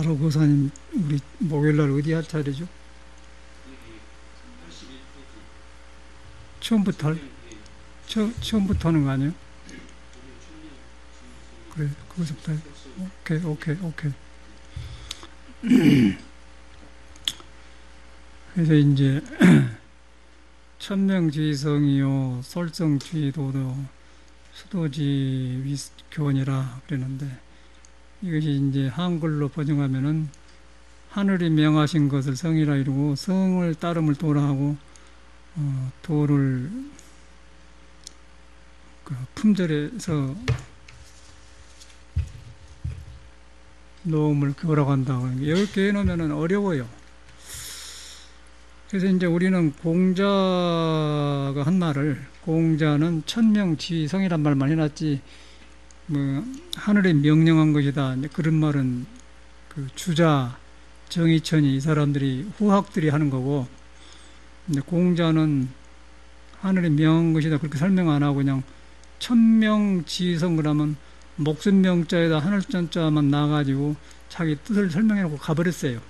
다로 고사님, 우리 목요일날 어디 할 차례죠? 처음부터 처음부터 하는 거 아니에요? 그래, 거기서부터. 오케이. 그래서 이제 천명지성이요 솔성지도도 수도지 위교원이라 그랬는데, 이것이 이제 한글로 번역하면은 하늘이 명하신 것을 성이라 이루고 성을 따름을 도라 하고, 도를 그 품절에서 노음을 교라고 한다고 하는 게, 이렇게 해놓으면 어려워요. 그래서 이제 우리는 공자가 한 말을, 공자는 천명지성이란 말만 해놨지, 뭐 하늘이 명령한 것이다, 그런 말은 그 주자 정의천이 이 사람들이 후학들이 하는 거고, 근데 공자는 하늘이 명한 것이다 그렇게 설명 안 하고 그냥 천명지성 그러면 목숨 명자에다 하늘전자만 나가지고 자기 뜻을 설명해 놓고 가버렸어요.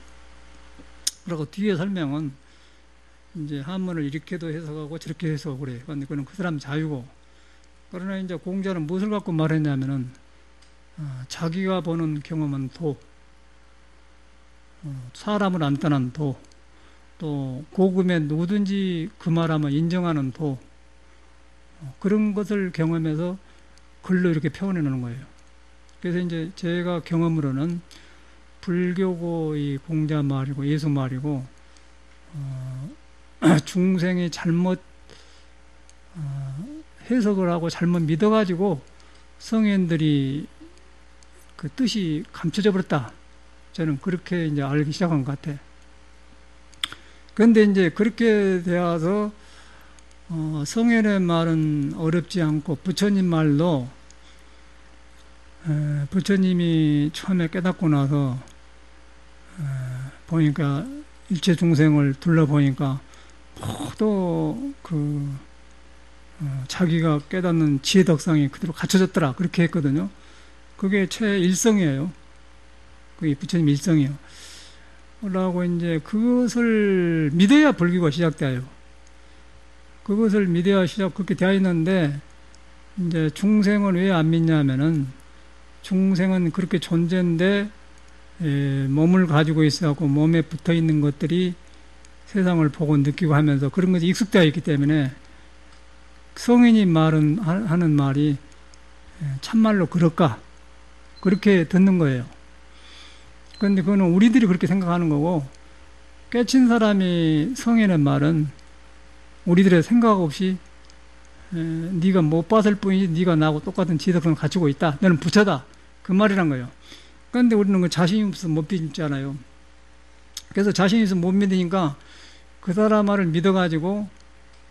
그리고 뒤에 설명은 이제 한문을 이렇게도 해석하고 저렇게 해석하고 그래요. 근데 그건 그 사람 자유고, 그러나 이제 공자는 무엇을 갖고 말했냐면은 자기가 보는 경험은 도, 사람을 안 떠난 도, 또 고금에 누구든지 그 말하면 인정하는 도, 그런 것을 경험해서 글로 이렇게 표현해 놓는 거예요. 그래서 이제 제가 경험으로는 불교고 이 공자 말이고 예수 말이고, 중생이 잘못 해석을 하고 잘못 믿어가지고 성인들이 그 뜻이 감춰져 버렸다. 저는 그렇게 이제 알기 시작한 것 같아. 그런데 이제 그렇게 되어서 성인의 말은 어렵지 않고, 부처님 말도 부처님이 처음에 깨닫고 나서 보니까 일체 중생을 둘러보니까 모두 그 자기가 깨닫는 지혜 덕상이 그대로 갖춰졌더라, 그렇게 했거든요. 그게 최일성이에요. 그게 부처님 일성이에요. 라고 이제 그것을 믿어야 불교가 시작돼요. 그것을 믿어야 그렇게 되어 있는데, 이제 중생은 왜 안 믿냐면은, 중생은 그렇게 존재인데 몸을 가지고 있어갖고 몸에 붙어 있는 것들이 세상을 보고 느끼고 하면서 그런 것이 익숙되어 있기 때문에 성인이 하는 말이 참말로 그럴까, 그렇게 듣는 거예요. 그런데 그거는 우리들이 그렇게 생각하는 거고, 깨친 사람이 성인의 말은 우리들의 생각 없이 네가 못 봤을 뿐이지 네가 나하고 똑같은 지덕성을 갖추고 있다, 너는 부처다, 그 말이란 거예요. 그런데 우리는 그 자신이 없어서 못 믿잖아요. 그래서 자신이 있어서 못 믿으니까 그 사람 말을 믿어가지고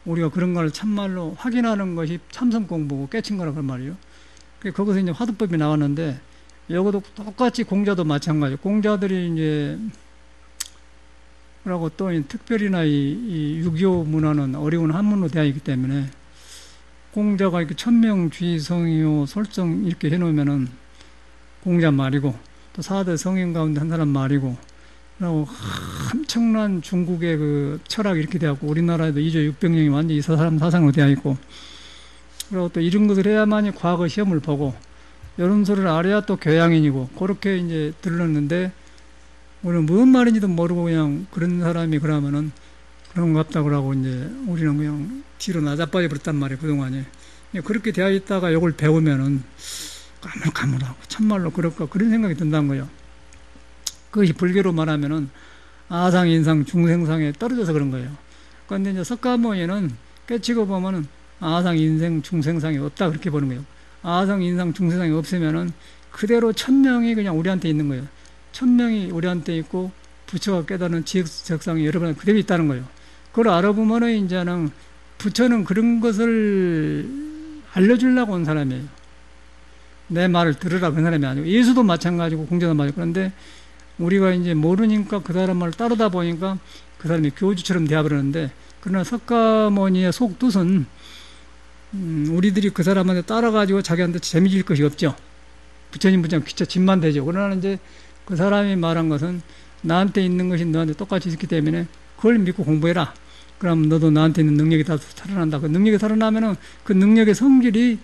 우리가 그런 걸 참말로 확인하는 것이 참선 공부고 깨친 거라 그 말이에요. 거기서 이제 화두법이 나왔는데, 이것도 똑같이 공자도 마찬가지예요. 공자들이 이제 그러고 또 특별히나 이 유교 문화는 어려운 한문으로 되어 있기 때문에, 공자가 이렇게 천명주의성이요 솔성 이렇게 해놓으면은 공자 말이고, 또 4대 성인 가운데 한 사람 말이고, 그리고 엄청난 중국의 그 철학이 이렇게 되었고, 우리나라에도 2조 600년이 완전히 이 사람 사상으로 되어 있고, 그리고 또 이런 것을 해야만이 과거 시험을 보고, 이런 소리를 알아야 또 교양인이고, 그렇게 이제 들렀는데, 우리는 무슨 말인지도 모르고 그냥 그런 사람이 그러면은 그런 것 같다 그러고, 이제 우리는 그냥 뒤로 나자빠져 버렸단 말이에요, 그동안에. 그렇게 되어 있다가 이걸 배우면은 까물까물하고 참말로 그럴까, 그런 생각이 든다는 거예요. 그것이 불교로 말하면은 아상, 인상, 중생상에 떨어져서 그런 거예요. 그런데 이제 석가모니는 깨치고 보면은 아상, 인생, 중생상이 없다, 그렇게 보는 거예요. 아상, 인상, 중생상이 없으면은 그대로 천명이 그냥 우리한테 있는 거예요. 천명이 우리한테 있고 부처가 깨닫는 지적상이 여러분한테 그대로 있다는 거예요. 그걸 알아보면은 이제는 부처는 그런 것을 알려주려고 온 사람이에요. 내 말을 들으라 그런 사람이 아니고, 예수도 마찬가지고 공자도 마찬가지고. 그런데 우리가 이제 모르니까 그 사람 말을 따르다 보니까 그 사람이 교주처럼 되어버렸는데, 그러나 석가모니의 속뜻은 우리들이 그 사람한테 따라가지고 자기한테 재미질 것이 없죠. 부처님 귀차 집만 되죠. 그러나 이제 그 사람이 말한 것은 나한테 있는 것이 너한테 똑같이 있기 때문에 그걸 믿고 공부해라. 그럼 너도 나한테 있는 능력이 다 살아난다. 그 능력이 살아나면은 그 능력의 성질이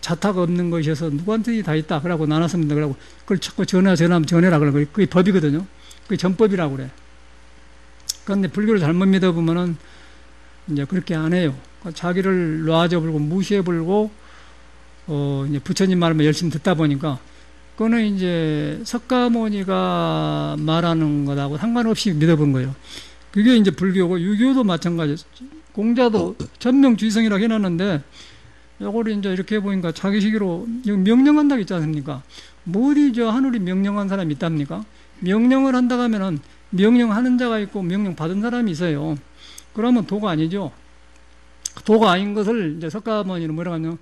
자타가 없는 것이어서 누구한테 다 있다. 그러고 나눴습니다. 그러고 그걸 자꾸 전하면 전해라. 그러고 그게 법이거든요. 그게 전법이라고 그래. 그런데 불교를 잘못 믿어보면은 이제 그렇게 안 해요. 자기를 놔줘버리고 무시해버리고 이제 부처님 말만 열심히 듣다 보니까 그거는 이제 석가모니가 말하는 것하고 상관없이 믿어본 거예요. 그게 이제 불교고 유교도 마찬가지예요. 공자도 천명주의성이라고 해놨는데 이걸 이제 이렇게 보니까 자기식으로 명령한다고 있지 않습니까? 뭐 어디 저 하늘이 명령한 사람이 있답니까? 명령을 한다고 하면은 명령하는 자가 있고 명령 받은 사람이 있어요. 그러면 도가 아니죠. 도가 아닌 것을 이제 석가모니는 뭐라고 하냐면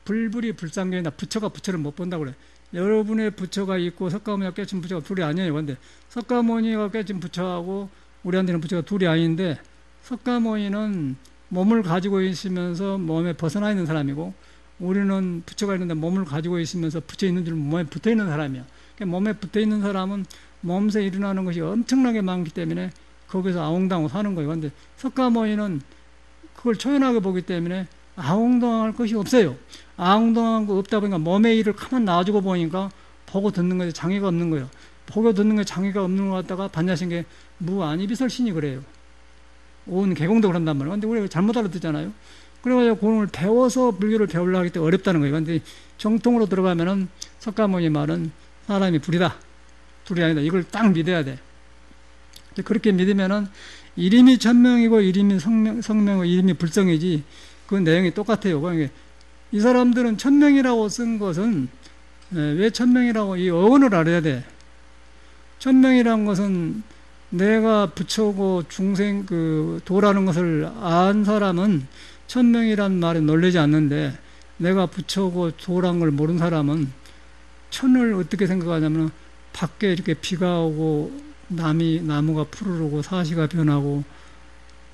불불이 불상견이다. 부처가 부처를 못 본다고 그래. 여러분의 부처가 있고 석가모니가 깨친 부처가 둘이 아니에요. 근데 석가모니가 깨친 부처하고 우리한테는 부처가 둘이 아닌데 석가모니는 몸을 가지고 있으면서 몸에 벗어나 있는 사람이고 우리는 부처가 있는데 몸을 가지고 있으면서 부처 있는 줄 몸에 붙어 있는 사람이야. 그러니까 몸에 붙어 있는 사람은 몸에서 일어나는 것이 엄청나게 많기 때문에 거기서 아웅당하고 사는 거예요. 근데 석가모니는 그걸 초연하게 보기 때문에 아웅당할 것이 없어요. 아웅당한 거 없다 보니까 몸의 일을 가만 놔주고 보니까 보고 듣는 것에 장애가 없는 거예요. 보고 듣는 것에 장애가 없는 것 같다가 반야신계 무아니비설신이 그래요. 온 개공도 그런단 말이에요. 근데 우리가 잘못 알아듣잖아요. 그래가지고 그걸 배워서 불교를 배우려고 하기 때문에 어렵다는 거예요. 근데 정통으로 들어가면은 석가모니 말은 사람이 불이다. 둘이 아니다. 이걸 딱 믿어야 돼. 그렇게 믿으면은 이름이 천명이고 이름이 성명이고 이름이 불성이지 그 내용이 똑같아요. 그러니까 이 사람들은 천명이라고 쓴 것은 왜 천명이라고 이 어원을 알아야 돼. 천명이라는 것은 내가 부처고 중생 그 도라는 것을 안 사람은 천명이란 말에 놀라지 않는데 내가 부처고 도라는 걸 모르는 사람은 천을 어떻게 생각하냐면 밖에 이렇게 비가 오고 나무가 푸르르고 사시가 변하고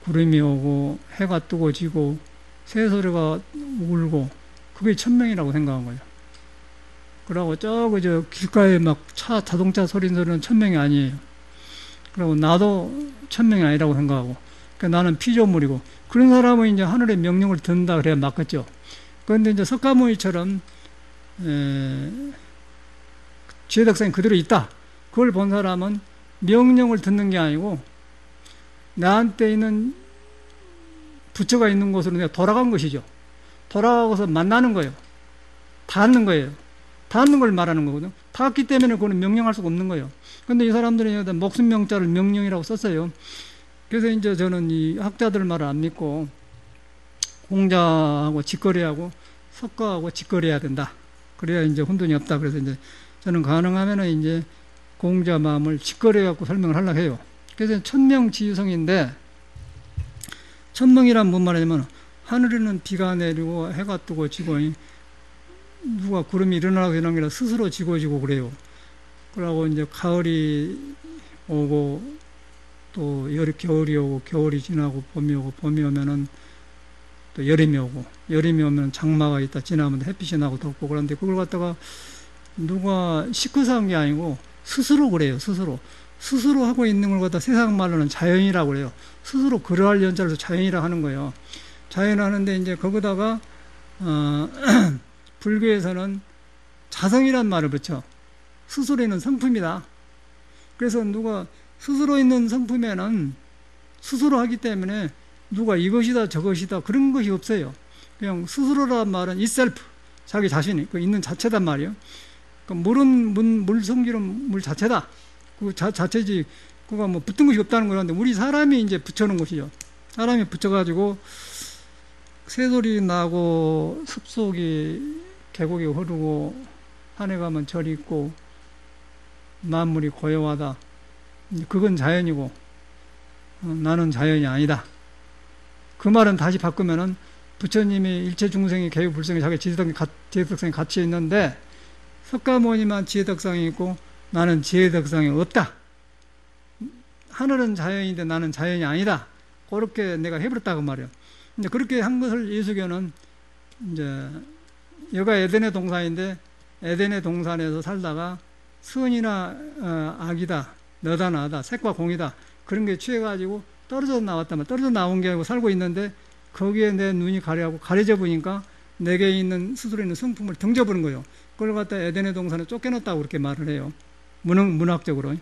구름이 오고 해가 뜨고 지고 새소리가 울고 그게 천명이라고 생각한 거예요. 그러고 저 길가에 막 자동차 소리는 천명이 아니에요. 그리고 나도 천명이 아니라고 생각하고 그러니까 나는 피조물이고 그런 사람은 이제 하늘의 명령을 듣는다 그래야 맞겠죠. 그런데 이제 석가모니처럼 지혜덕상이 그대로 있다. 그걸 본 사람은 명령을 듣는 게 아니고 나한테 있는 부처가 있는 곳으로 내가 돌아간 것이죠. 돌아가고서 만나는 거예요. 닿는 거예요. 닿는 걸 말하는 거거든요. 닿았기 때문에 그거는 명령할 수가 없는 거예요. 근데 이 사람들은 목숨 명자를 명령이라고 썼어요. 그래서 이제 저는 이 학자들 말을 안 믿고 공자하고 직거래하고 석가하고 직거래해야 된다. 그래야 이제 혼돈이 없다. 그래서 이제 저는 가능하면은 이제 공자 마음을 직거래해갖고 설명을 하려고 해요. 그래서 천명지유성인데 천명이란 뭔 말이냐면 하늘에는 비가 내리고 해가 뜨고 지고 누가 구름이 일어나고 이런 게 아니라 스스로 지고 그래요. 그러고 이제 가을이 오고 또 겨울이 오고 겨울이 지나고 봄이 오고 봄이 오면은 또 여름이 오고 여름이 오면 장마가 있다 지나면 햇빛이 나고 덥고 그런데 그걸 갖다가 누가 시켜서 한 게 아니고 스스로 그래요. 스스로 하고 있는 걸 갖다 세상 말로는 자연이라고 그래요. 스스로 그러할 연자를 자연이라고 하는 거예요. 자연하는데 이제 거기다가 불교에서는 자성이란 말을 붙여. 스스로 있는 성품이다. 그래서 누가 스스로 있는 성품에는 스스로 하기 때문에 누가 이것이다 저것이다 그런 것이 없어요. 그냥 스스로란 말은 itself 자기 자신이 그 있는 자체단 말이에요. 그 물 성질은 물 자체다. 그 자체지 그가 뭐 붙은 것이 없다는 거라는데 우리 사람이 이제 붙여놓은 것이죠. 사람이 붙여가지고 새소리 나고 숲속이 계곡이 흐르고 산에 가면 절이 있고 만물이 고요하다. 그건 자연이고 나는 자연이 아니다. 그 말은 다시 바꾸면은 부처님이 일체 중생이 개유불성이 자기 지혜덕상이 같이 있는데 석가모니만 지혜덕상이 있고 나는 지혜덕상이 없다. 하늘은 자연인데 나는 자연이 아니다. 그렇게 내가 해버렸다고 말이에요. 근데 그렇게 한 것을 예수교는 이제 여가 에덴의 동산인데 에덴의 동산에서 살다가 선이나 악이다, 너다 나다, 색과 공이다 그런 게 취해가지고 떨어져 나왔다면 떨어져 나온 게 아니고 살고 있는데 거기에 내 눈이 가려져 보니까 내게 있는 스스로 있는 성품을 등져보는 거예요. 그걸 갖다 에덴의 동산에 쫓겨났다고 그렇게 말을 해요. 문학적으로.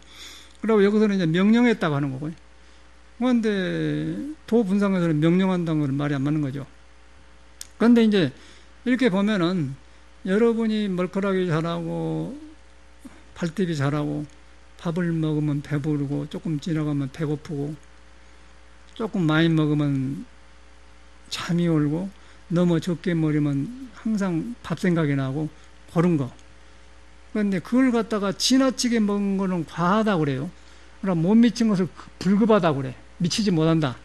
그리고 여기서는 이제 명령했다고 하는 거고요. 그런데 도분상에서는 명령한다는 건 말이 안 맞는 거죠. 그런데 이제 이렇게 보면은 여러분이 멀컬하게 잘하고 발톱이 잘하고 밥을 먹으면 배부르고 조금 지나가면 배고프고 조금 많이 먹으면 잠이 올고 너무 적게 먹으면 항상 밥 생각이 나고 그런 거. 그런데 그걸 갖다가 지나치게 먹은 거는 과하다고 그래요. 그럼 못 미친 것을 불급하다고 그래. 미치지 못한다.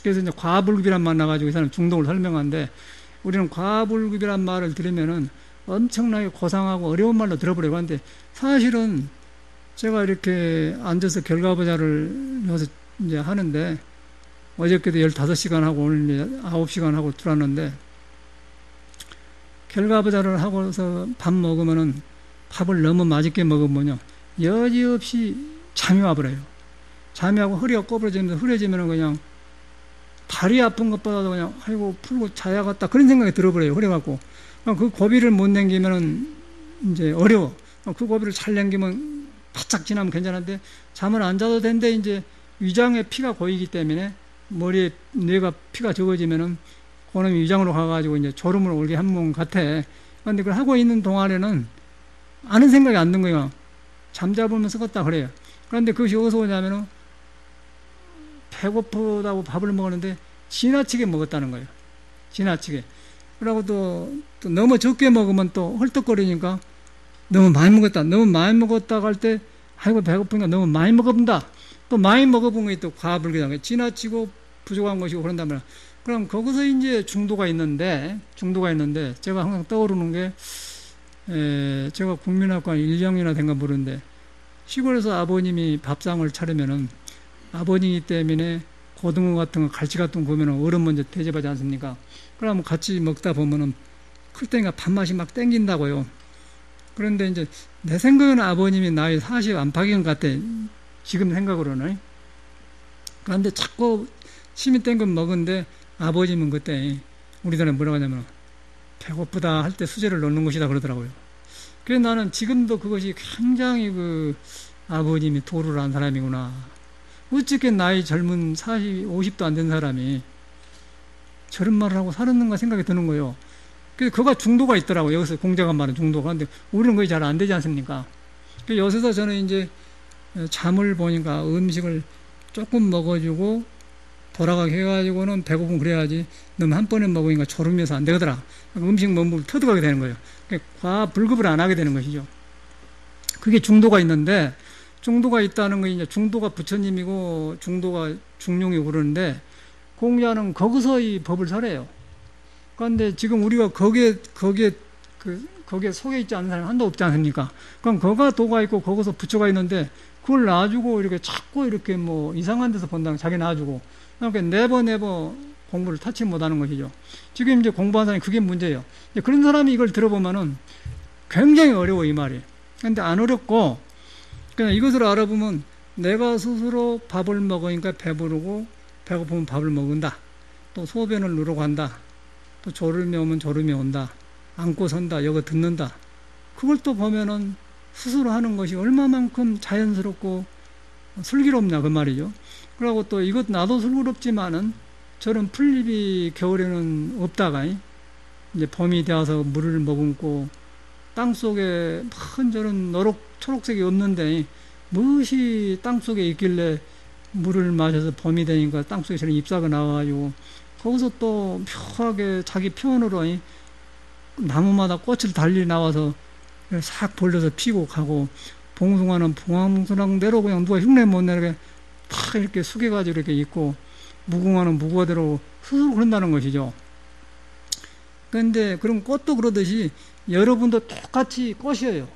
그래서 이제 과불급이란 말 나가지고 이 사람 중독을 설명하는데 우리는 과불급이란 말을 들으면은 엄청나게 고상하고 어려운 말로 들어버려요. 그런데 사실은 제가 이렇게 앉아서 결과보자를 여기서 이제 하는데 어저께도 15시간 하고 오늘 이제 9시간 하고 들어왔는데 결과보자를 하고서 밥 먹으면은 밥을 너무 맛있게 먹으면요 여지없이 잠이 와버려요. 잠이 와고 허리가 꼬부러지면서 흐려지면은 그냥 다리 아픈 것보다도 그냥 아이고 풀고 자야겠다 그런 생각이 들어버려요. 흐려갖고 그 고비를 못 넘기면은 이제 어려워. 그 고비를 잘 넘기면 바짝 지나면 괜찮은데 잠을 안 자도 된데 이제 위장에 피가 고이기 때문에 머리에 뇌가 피가 적어지면은 그놈이 위장으로 가가지고 이제 졸음을 올게 한 몸 같아. 그런데 그걸 하고 있는 동안에는 아는 생각이 안 든 거예요. 잠자보면서 걷다 그래요. 그런데 그것이 어디서 오냐면은 배고프다고 밥을 먹었는데 지나치게 먹었다는 거예요. 지나치게. 그러고 또 너무 적게 먹으면 또 헐떡거리니까 너무 많이 먹었다. 너무 많이 먹었다고 할 때 아이고 배고프니까 너무 많이 먹어본다. 또 많이 먹어본 게 또 과불기다. 지나치고 부족한 것이고 그런단 말이야. 그럼 거기서 이제 중도가 있는데 제가 항상 떠오르는 게 제가 국민학과 1학년이나 된가 모르는데 시골에서 아버님이 밥상을 차리면은 아버님이 때문에 고등어 같은 거 갈치 같은 거 보면은 어른 먼저 대접하지 않습니까? 그러면 같이 먹다 보면은 클 때니까 밥맛이 막 땡긴다고요. 그런데 이제 내 생각에는 아버님이 나이 40 안팎인 것 같아. 지금 생각으로는. 그런데 자꾸 침이 땡겨 먹은데 아버님은 그때 우리들은 뭐라고 하냐면 배고프다 할 때 수저를 넣는 것이다 그러더라고요. 그래서 나는 지금도 그것이 굉장히 그 아버님이 도를 한 사람이구나. 어떻게 나이 젊은 40, 50도 안 된 사람이 저런 말을 하고 살았는가 생각이 드는 거예요. 그래서 그가 중도가 있더라고요. 여기서 공자가 말하는 중도가. 근데 우리는 그게 잘 안 되지 않습니까? 그래서 여기서 저는 이제 잠을 보니까 음식을 조금 먹어주고 돌아가게 해가지고는 배고프면 그래야지 너무 한 번에 먹으니까 졸음해서 안 되더라. 음식 먹으면 터득하게 되는 거예요. 과불급을 안 하게 되는 것이죠. 그게 중도가 있는데 중도가 있다는 거 이제 중도가 부처님이고 중도가 중용이고 그러는데 공자는 거기서 이 법을 설해요. 그런데 지금 우리가 거기에 속에 있지 않는 사람이 한도 없지 않습니까? 그럼 거가 도가 있고 거기서 부처가 있는데 그걸 놔주고 이렇게 자꾸 이렇게 뭐 이상한 데서 본다는 자기 놔주고 그러니까 네버 공부를 타치 못하는 것이죠. 지금 이제 공부하는 사람이 그게 문제예요. 그런 사람이 이걸 들어보면은 굉장히 어려워 이 말이. 근데 안 어렵고 그냥 이것을 알아보면 내가 스스로 밥을 먹으니까 배부르고 배고프면 밥을 먹는다. 또 소변을 누르고 한다. 또 졸음이 오면 졸음이 온다. 앉고 선다. 여기 듣는다. 그걸 또 보면은 스스로 하는 것이 얼마만큼 자연스럽고 슬기롭냐 그 말이죠. 그리고 또 이것 나도 슬기롭지만은 저런 풀잎이 겨울에는 없다가 이제 봄이 되어서 물을 머금고 땅속에 큰 저런 초록색이 없는데 무엇이 땅속에 있길래 물을 마셔서 봄이 되니까 땅속에 저런 잎사가 나와가지고 거기서 또 묘하게 자기 표현으로 나무마다 꽃을 달리 나와서 싹 벌려서 피고 가고 봉숭아는 봉황숭아대로 그냥 누가 흉내 못 내게 탁 이렇게 숙여가지고 이렇게 있고 무궁화는 무궁화대로 스스로 그런다는 것이죠. 그런데 그럼 꽃도 그러듯이 여러분도 똑같이 꽃이에요.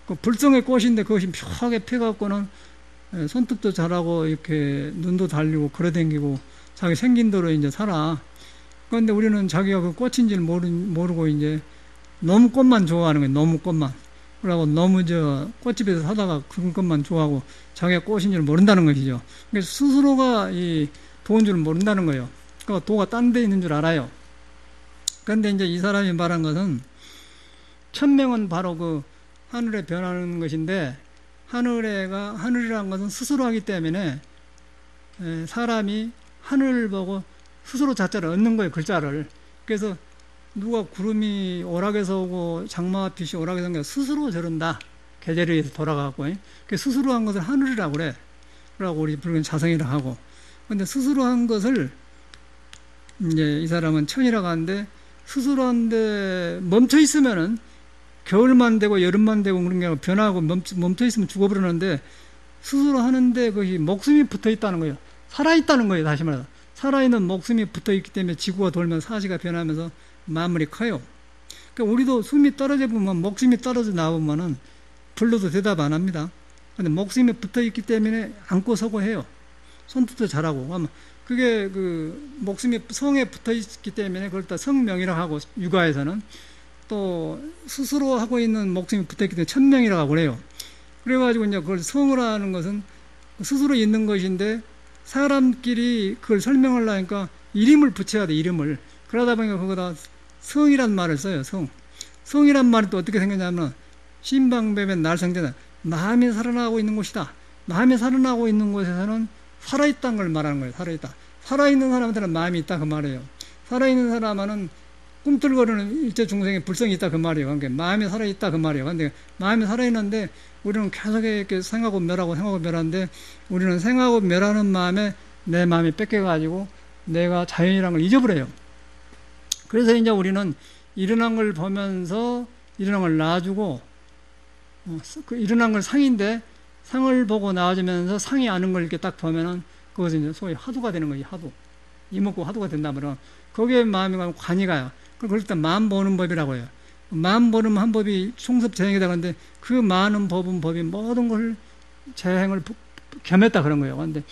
그 불성의 꽃인데 그것이 묘하게 펴갖고는 손톱도 잘하고 이렇게 눈도 달리고 걸어다니고 자기 생긴 대로 이제 살아. 그런데 우리는 자기가 그 꽃인지를 모르고 이제 너무 꽃만 좋아하는 거예요. 너무 꽃만. 그러고 너무 꽃집에서 사다가 그런 것만 좋아하고 자기가 꽃인 줄 모른다는 것이죠. 그러니까 스스로가 이 도인 줄 모른다는 거예요. 그러니까 도가 딴 데 있는 줄 알아요. 그런데 이제 이 사람이 말한 것은 천명은 바로 그 하늘에 변하는 것인데 하늘이라는 것은 스스로 하기 때문에 사람이 하늘을 보고 스스로 자자를 얻는 거예요. 글자를. 그래서 누가 구름이 오락에서 오고 장마와 빛이 오락에서 온 게 스스로 저런다. 계절에 의해서 돌아가고. 스스로 한 것을 하늘이라고 그래. 그러고 우리 불교는 자성이라고 하고. 근데 스스로 한 것을 이제 이 사람은 천이라고 하는데 스스로 하는데 멈춰 있으면은 겨울만 되고 여름만 되고 그런 게 아니라 변하고 멈춰 있으면 죽어버리는데 스스로 하는데 거기 목숨이 붙어 있다는 거예요. 살아있다는 거예요. 다시 말해서. 살아있는 목숨이 붙어 있기 때문에 지구가 돌면서 사시가 변하면서 만물이 커요. 그러니까 우리도 숨이 떨어져 보면 목숨이 떨어져 나오면은 불러도 대답 안 합니다. 근데 목숨이 붙어 있기 때문에 안고 서고 해요. 손짓도 잘하고. 그게 그 목숨이 성에 붙어 있기 때문에 그걸 다 성명이라고 하고 육아에서는 또 스스로 하고 있는 목숨이 붙어 있기 때문에 천명이라고 그래요. 그래가지고 이제 그걸 성을 하는 것은 스스로 있는 것인데 사람끼리 그걸 설명하려니까 이름을 붙여야 돼. 이름을. 그러다 보니까 거기다 성이란 말을 써요. 성이란 말이 또 어떻게 생겼냐면 신방뱀의 날성대는 마음이 살아나고 있는 곳이다. 마음이 살아나고 있는 곳에서는 살아있다는 걸 말하는 거예요. 살아있다. 살아있는 사람한테는 마음이 있다 그 말이에요. 살아있는 사람은 꿈틀거리는 일체 중생에 불성이 있다 그 말이에요. 그러니까 마음이 살아있다 그 말이에요. 근데 마음이 살아있는데 우리는 계속 이렇게 생하고 멸하는데 우리는 생하고 멸하는 마음에 내 마음이 뺏겨가지고 내가 자연이라는 걸 잊어버려요. 그래서 이제 우리는 일어난 걸 보면서 일어난 걸 놔주고 그 일어난 걸 상인데 상을 보고 나와주면서 상이 아는 걸 이렇게 딱 보면은 그것은 이제 소위 화두가 되는 거지. 화두. 이목구 화두가 된다 말이야. 거기에 마음이 가면 관이 가요. 그걸 일단 마음 보는 법이라고 해요. 마음 보는 한 법이 총섭재행이다 그러는데 그 많은 법이 모든 걸 재행을 겸했다 그런 거예요. 근데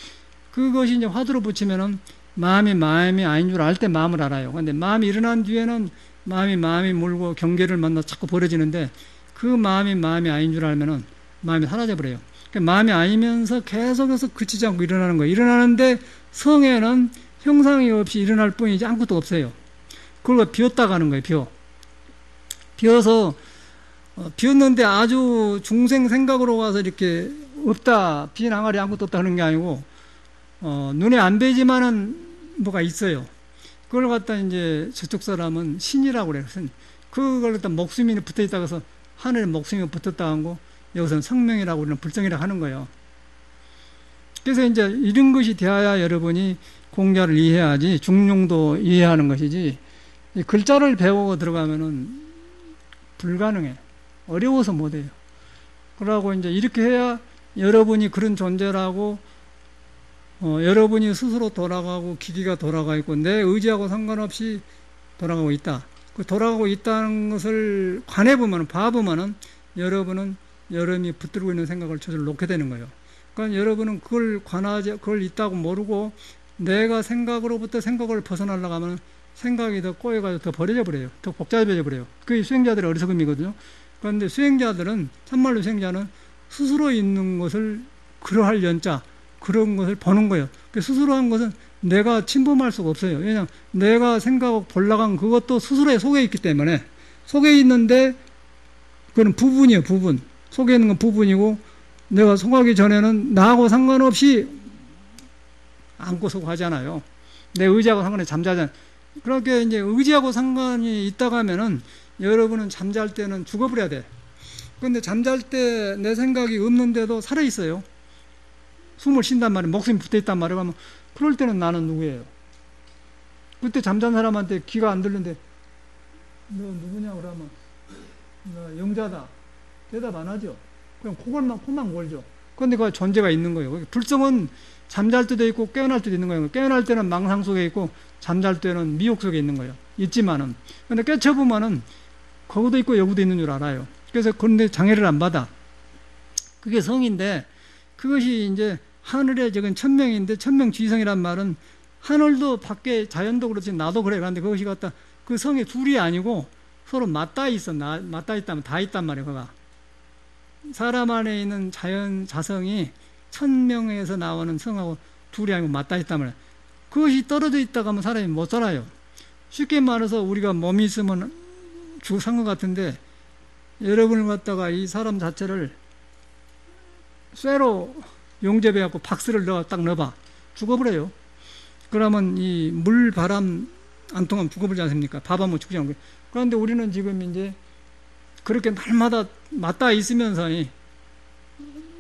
그것이 이제 화두로 붙이면은 마음이 아닌 줄 알 때 마음을 알아요. 근데 마음이 일어난 뒤에는 마음이 물고 경계를 만나 자꾸 벌어지는데 그 마음이 아닌 줄 알면은 마음이 사라져버려요. 그러니까 마음이 아니면서 계속해서 그치지 않고 일어나는 거예요. 일어나는데 성에는 형상이 없이 일어날 뿐이지 아무것도 없어요. 그걸 비웠다고 하는 거예요. 비워서 비웠는데 아주 중생 생각으로 와서 이렇게 없다, 빈 항아리 아무것도 없다는 게 아니고 눈에 안 보이지만은 뭐가 있어요. 그걸 갖다 이제 저쪽 사람은 신이라고 그래요. 그걸 갖다 목숨이 붙어 있다고 해서 하늘에 목숨이 붙었다 하고 여기서는 성명이라고 우리는 불성이라고 하는 거예요. 그래서 이제 이런 것이 되어야 여러분이 공자를 이해하지 중용도 이해하는 것이지 이 글자를 배우고 들어가면은 불가능해. 어려워서 못해요. 그러고 이제 이렇게 해야 여러분이 그런 존재라고 여러분이 스스로 돌아가고 기기가 돌아가 있고 내 의지하고 상관없이 돌아가고 있다. 그 돌아가고 있다는 것을 관해보면 봐보면은 여러분은 여러분이 붙들고 있는 생각을 저절로 놓게 되는 거예요. 그러니까 여러분은 그걸 있다고 모르고 내가 생각으로부터 생각을 벗어나려고 하면 생각이 더 꼬여가지고 더 버려져 버려요. 더 복잡해져 버려요. 그게 수행자들의 어리석음이거든요. 그런데 참말로 수행자는 스스로 있는 것을 그러할 연자, 그런 것을 보는 거예요. 스스로 한 것은 내가 침범할 수가 없어요. 왜냐하면 내가 생각하고 볼라간 그것도 스스로에 속에 있기 때문에 속에 있는데 그건 부분이에요. 부분. 속에 있는 건 부분이고 내가 속하기 전에는 나하고 상관없이 안고 서고 하잖아요. 내 의지하고 상관없이 잠자잖아요. 그렇게 이제 의지하고 상관이 있다고 하면은 여러분은 잠잘 때는 죽어버려야 돼. 그런데 잠잘 때 내 생각이 없는데도 살아있어요. 숨을 쉰단 말이에요. 목숨이 붙어있단 말이에요. 그러면 그럴 때는 나는 누구예요? 그때 잠잔 사람한테 귀가 안 들리는데 너 누구냐 그러면 너 영자다. 대답 안 하죠. 그냥 코만 골죠. 그런데 그 존재가 있는 거예요. 불성은 잠잘 때도 있고 깨어날 때도 있는 거예요. 깨어날 때는 망상 속에 있고 잠잘 때는 미혹 속에 있는 거예요. 있지만은. 근데 깨쳐보면은 거기도 있고 여기도 있는 줄 알아요. 그래서 그런데 장애를 안 받아. 그게 성인데 그것이 이제 하늘의 적은 천명인데 천명지성이란 말은 하늘도 밖에 자연도 그렇지 나도 그래. 그런데 그것이 그 성이 둘이 아니고 서로 맞닿아 있다면 다 있단 말이에요. 그가. 사람 안에 있는 자연 자성이 천명에서 나오는 성하고 둘이 아니고 맞닿아 있단 말이에요. 그것이 떨어져 있다가 하면 사람이 못 살아요. 쉽게 말해서 우리가 몸이 있으면 죽은 것 같은데, 여러분을 갖다가 이 사람 자체를 쇠로 용접해갖고 박스를 딱 넣어봐. 죽어버려요. 그러면 이 물, 바람 안 통하면 죽어버리지 않습니까? 밥 안 먹으면 죽지 않고. 그런데 우리는 지금 이제 그렇게 날마다 맞닿아 있으면서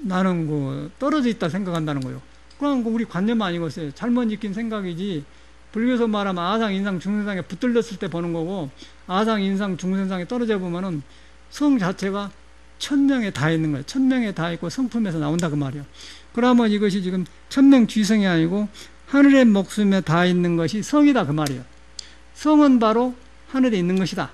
나는 떨어져 있다 생각한다는 거예요. 그럼 우리 관념 아니겠어요? 잘못 익힌 생각이지. 불교에서 말하면 아상, 인상, 중생상에 붙들렸을 때 보는 거고, 아상, 인상, 중생상에 떨어져 보면은 성 자체가 천명에 다 있는 거예요. 천명에 다 있고 성품에서 나온다 그 말이에요. 그러면 이것이 지금 천명쥐성이 아니고 하늘의 목숨에 다 있는 것이 성이다 그 말이에요. 성은 바로 하늘에 있는 것이다.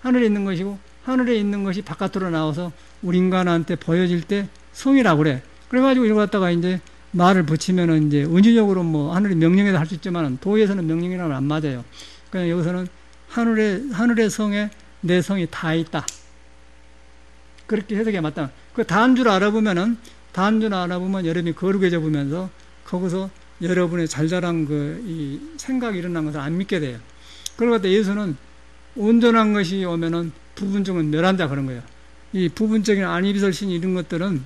하늘에 있는 것이고, 하늘에 있는 것이 바깥으로 나와서 우리 인간한테 보여질 때 성이라고 그래. 그래가지고 이걸 갖다가 이제 말을 붙이면은 이제 은유적으로 뭐 하늘의 명령에도 할 수 있지만 도에서는 명령이라면 안 맞아요. 그러니까 여기서는 하늘의 성에 내 성이 다 있다. 그렇게 해석이 맞다. 그 다한 줄 알아보면 여러분이 거룩해져 보면서 거기서 여러분의 잘자란 이 생각이 일어난 것을 안 믿게 돼요. 그러고 예수는 온전한 것이 오면은 부분적은 멸한다 그런 거예요. 이 부분적인 안이비설신 이런 것들은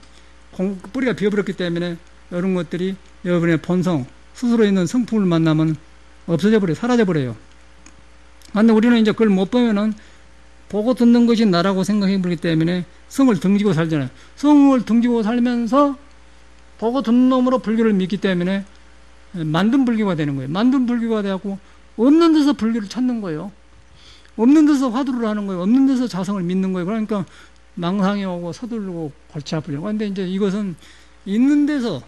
뿌리가 비어버렸기 때문에 이런 것들이 여러분의 본성, 스스로 있는 성품을 만나면 없어져 버려요. 사라져 버려요. 그런데 우리는 이제 그걸 못 보면은 보고 듣는 것이 나라고 생각해 버리기 때문에 성을 등지고 살잖아요. 성을 등지고 살면서 보고 듣는 놈으로 불교를 믿기 때문에 만든 불교가 되는 거예요. 만든 불교가 되고 없는 데서 불교를 찾는 거예요. 없는 데서 화두를 하는 거예요. 없는 데서 자성을 믿는 거예요. 그러니까 망상이 오고 서두르고 골치 아프죠. 그런데 이제 이것은 있는 데서,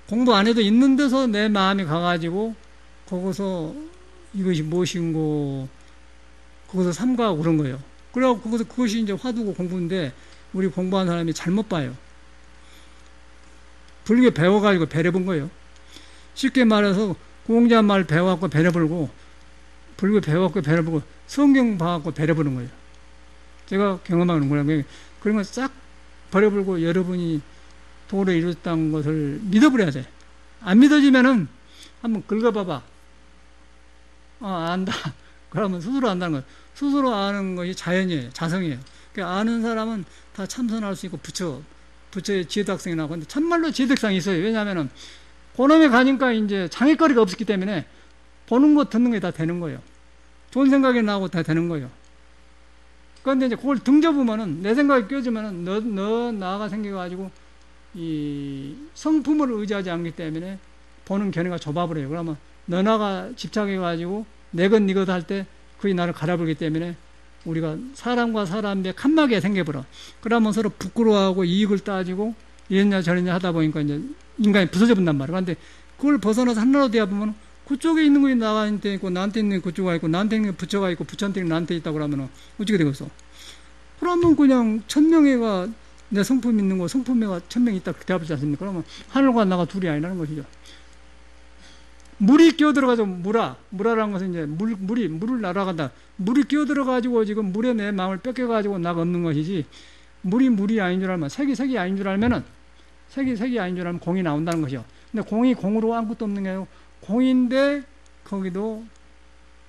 공부 안 해도 있는 데서 내 마음이 가가지고 거기서 이것이 무엇인고 거기서 삼가하고 그런 거예요. 그래갖고 거기서 그것이 이제 화두고 공부인데 우리 공부하는 사람이 잘못 봐요. 불교 배워가지고 배려 본 거예요. 쉽게 말해서 공자 말 배워갖고 배려 불고, 불교 배워갖고 배려 불고, 성경 봐갖고 배려 부는 거예요. 제가 경험하는 거라면 그런 걸 싹 버려 불고 여러분이 도를 이뤘다는 것을 믿어버려야 돼. 안 믿어지면은 한번 긁어봐봐. 안다. 그러면 스스로 안다는 거예요. 스스로 아는 것이 자연이에요. 자성이에요. 그러니까 아는 사람은 다 참선할 수 있고 부처의 지혜덕성이 나오고, 근데 참말로 지혜덕성이 있어요. 왜냐하면은 그놈에 가니까 이제 장애거리가 없었기 때문에 보는 것 듣는 게 다 되는 거예요. 좋은 생각이 나오고 다 되는 거예요. 그런데 이제 그걸 등져보면은, 내 생각이 껴지면은 너 나가 생겨가지고 이 성품을 의지하지 않기 때문에 보는 견해가 좁아버려요. 그러면 너 나가 집착해가지고 내 것 네 것 할 때 그게 나를 갈아버리기 때문에 우리가 사람과 사람의 칸막이가 생겨버려. 그러면 서로 부끄러워하고 이익을 따지고 이랬냐 저랬냐 하다 보니까 이제 인간이 부서져 본단 말이에요. 그런데 그걸 벗어나서 하나로 되어 보면 그쪽에 있는 것이 나한테 있고, 나한테 있는 게 그쪽에 있고, 나한테 있는 게 부처가 있고, 부처한테 있는 게 나한테 있다고 그러면 어떻게 되겠어? 그러면 그냥 천명애가 내 성품 있는 거, 성품애가 천명이 있다 그렇게 대답하지 않습니까? 그러면 하늘과 나가 둘이 아니라는 것이죠. 물이 끼어들어가지고 물아라는 것은 이제 물을 날아간다. 물이 끼어들어가지고 지금 물에 내 마음을 뺏겨가지고 나가 없는 것이지, 물이 아닌 줄 알면, 색이 아닌 줄 알면은, 색이 아닌 줄 알면 공이 나온다는 것이죠. 근데 공이 공으로 아무것도 없는 게 아니고 공인데 거기도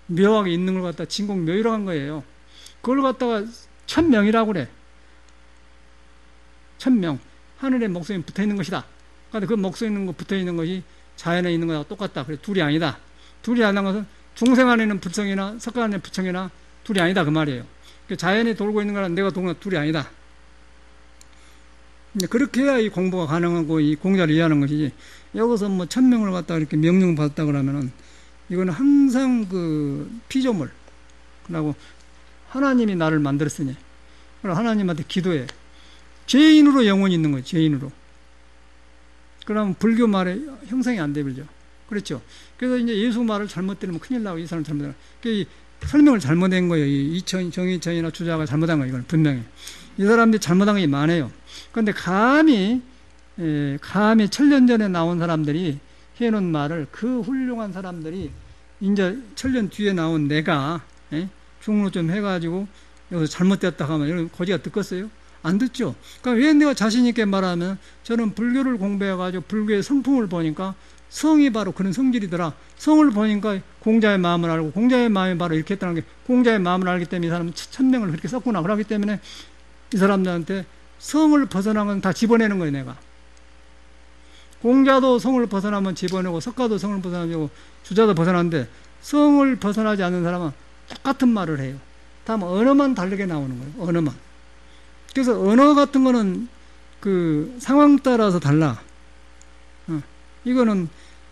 묘하게 있는 걸 갖다 진공묘유라고 한 거예요. 그걸 갖다가 천명이라고 그래. 천명. 하늘의 목소리 붙어 있는 것이다. 그런데 그 목소리 있는 거 붙어 있는 것이 자연에 있는 거하고 똑같다. 그래 둘이 아니다. 둘이 아니라는 것은 중생 안에 있는 불성이나 석가 안에 있는 부성이나 둘이 아니다 그 말이에요. 자연에 돌고 있는 거랑 내가 도는 거 둘이 아니다. 그렇게 해야 이 공부가 가능하고 이 공자를 이해하는 것이지, 여기서 뭐 천명을 갖다 이렇게 명령 받았다 그러면은 이거는 항상 그 피조물, 그러고 하나님이 나를 만들었으니 그럼 하나님한테 기도해. 죄인으로 영혼이 있는 거예요. 죄인으로. 그러면 불교 말에 형성이 안 되죠. 그렇죠. 그래서 이제 예수 말을 잘못 들으면 큰일 나고, 이 사람 잘못하면 설명을 잘못한 거예요. 이 정의천이나 주자가 잘못한 거예요. 이건 분명히 이 사람들이 잘못한 게 많아요. 그런데 감히 천년 전에 나온 사람들이 해놓은 말을, 그 훌륭한 사람들이 이제 천년 뒤에 나온 내가 중으로 좀 해가지고 여기서 잘못됐다 하면 이런 거지가 듣겠어요? 안 듣죠. 그러니까 왜 내가 자신 있게 말하면 저는 불교를 공부해가지고 불교의 성품을 보니까 성이 바로 그런 성질이더라. 성을 보니까 공자의 마음을 알고 공자의 마음이 바로 이렇게 했다는 게 공자의 마음을 알기 때문에 이 사람은 천명을 그렇게 썼구나. 그러기 때문에 이 사람들한테 성을 벗어난 건 다 집어내는 거예요, 내가. 공자도 성을 벗어나면 집어내고 석가도 성을 벗어나고 주자도 벗어나는데 성을 벗어나지 않는 사람은 똑같은 말을 해요. 다만 언어만 다르게 나오는 거예요. 언어만. 그래서 언어 같은 거는 그 상황 따라서 달라. 이거는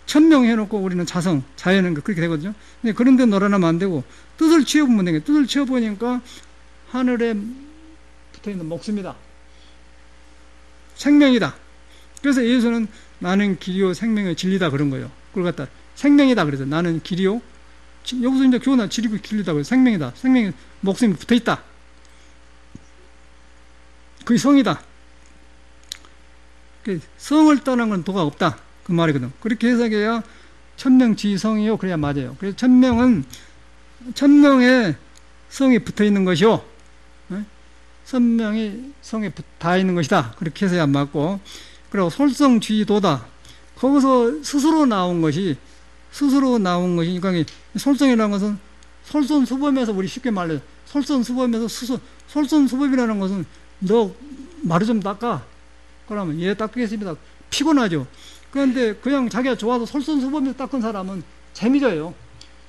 천명해놓고 우리는 자성, 자연은 그렇게 되거든요. 근데 그런 데 놀아나면 안 되고 뜻을 취해보면 되겠 뜻을 취해보니까 하늘에 붙어있는 목숨이다. 생명이다. 그래서 예수는 나는 길이요 생명의 진리다 그런 거예요. 그걸 갖다 생명이다 그래서 나는 길이요. 여기서 이제 교훈은 진리고 길이다 그래서 생명이다. 생명이 목숨이 붙어있다. 그게 성이다. 성을 떠난 건 도가 없다. 그 말이거든. 그렇게 해석해야 천명지성이요. 그래야 맞아요. 그래서 천명에 성이 붙어 있는 것이요. 천명이 성에 닿아 있는 것이다. 그렇게 해서야 맞고. 그리고 솔성쥐도다. 거기서 스스로 나온 것이, 그러니까 솔성이라는 것은 솔선수범에서 우리 쉽게 말해요. 솔선수범에서 솔선수범이라는 것은 너 마루 좀 닦아. 그러면 예, 닦겠습니다. 피곤하죠. 그런데 그냥 자기가 좋아서 솔선수범에서 닦은 사람은 재미져요.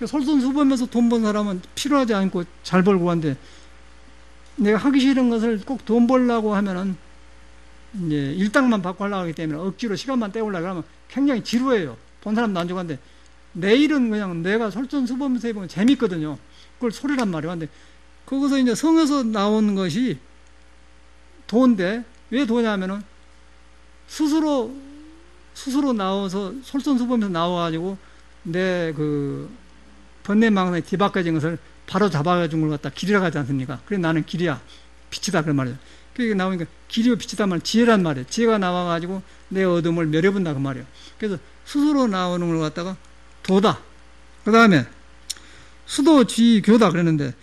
솔선수범에서 돈 번 사람은 필요하지 않고 잘 벌고 한데 내가 하기 싫은 것을 꼭 돈 벌려고 하면은 이제 일당만 받고 하려고 하기 때문에 억지로 시간만 때우려고 하면 굉장히 지루해요. 본 사람도 안 좋아하는데 내일은 그냥 내가 솔선수범에서 해보면 재밌거든요. 그걸 소리란 말이에요. 근데 거기서 이제 성에서 나온 것이 도인데 왜 도냐면은 스스로 나와서 솔선수범에서 나와가지고 내 그 번뇌망상에 뒤바꿔진 것을 바로 잡아준 걸 갖다 길이라고 하지 않습니까? 그래 나는 길이야 빛이다 그런 말이에요. 그게 나오니까 길이요 빛이다 말 지혜란 말이에요. 지혜가 나와가지고 내 어둠을 멸해본다 그 말이에요. 그래서 스스로 나오는 걸 갖다가 도다. 그 다음에 수도지교다 그랬는데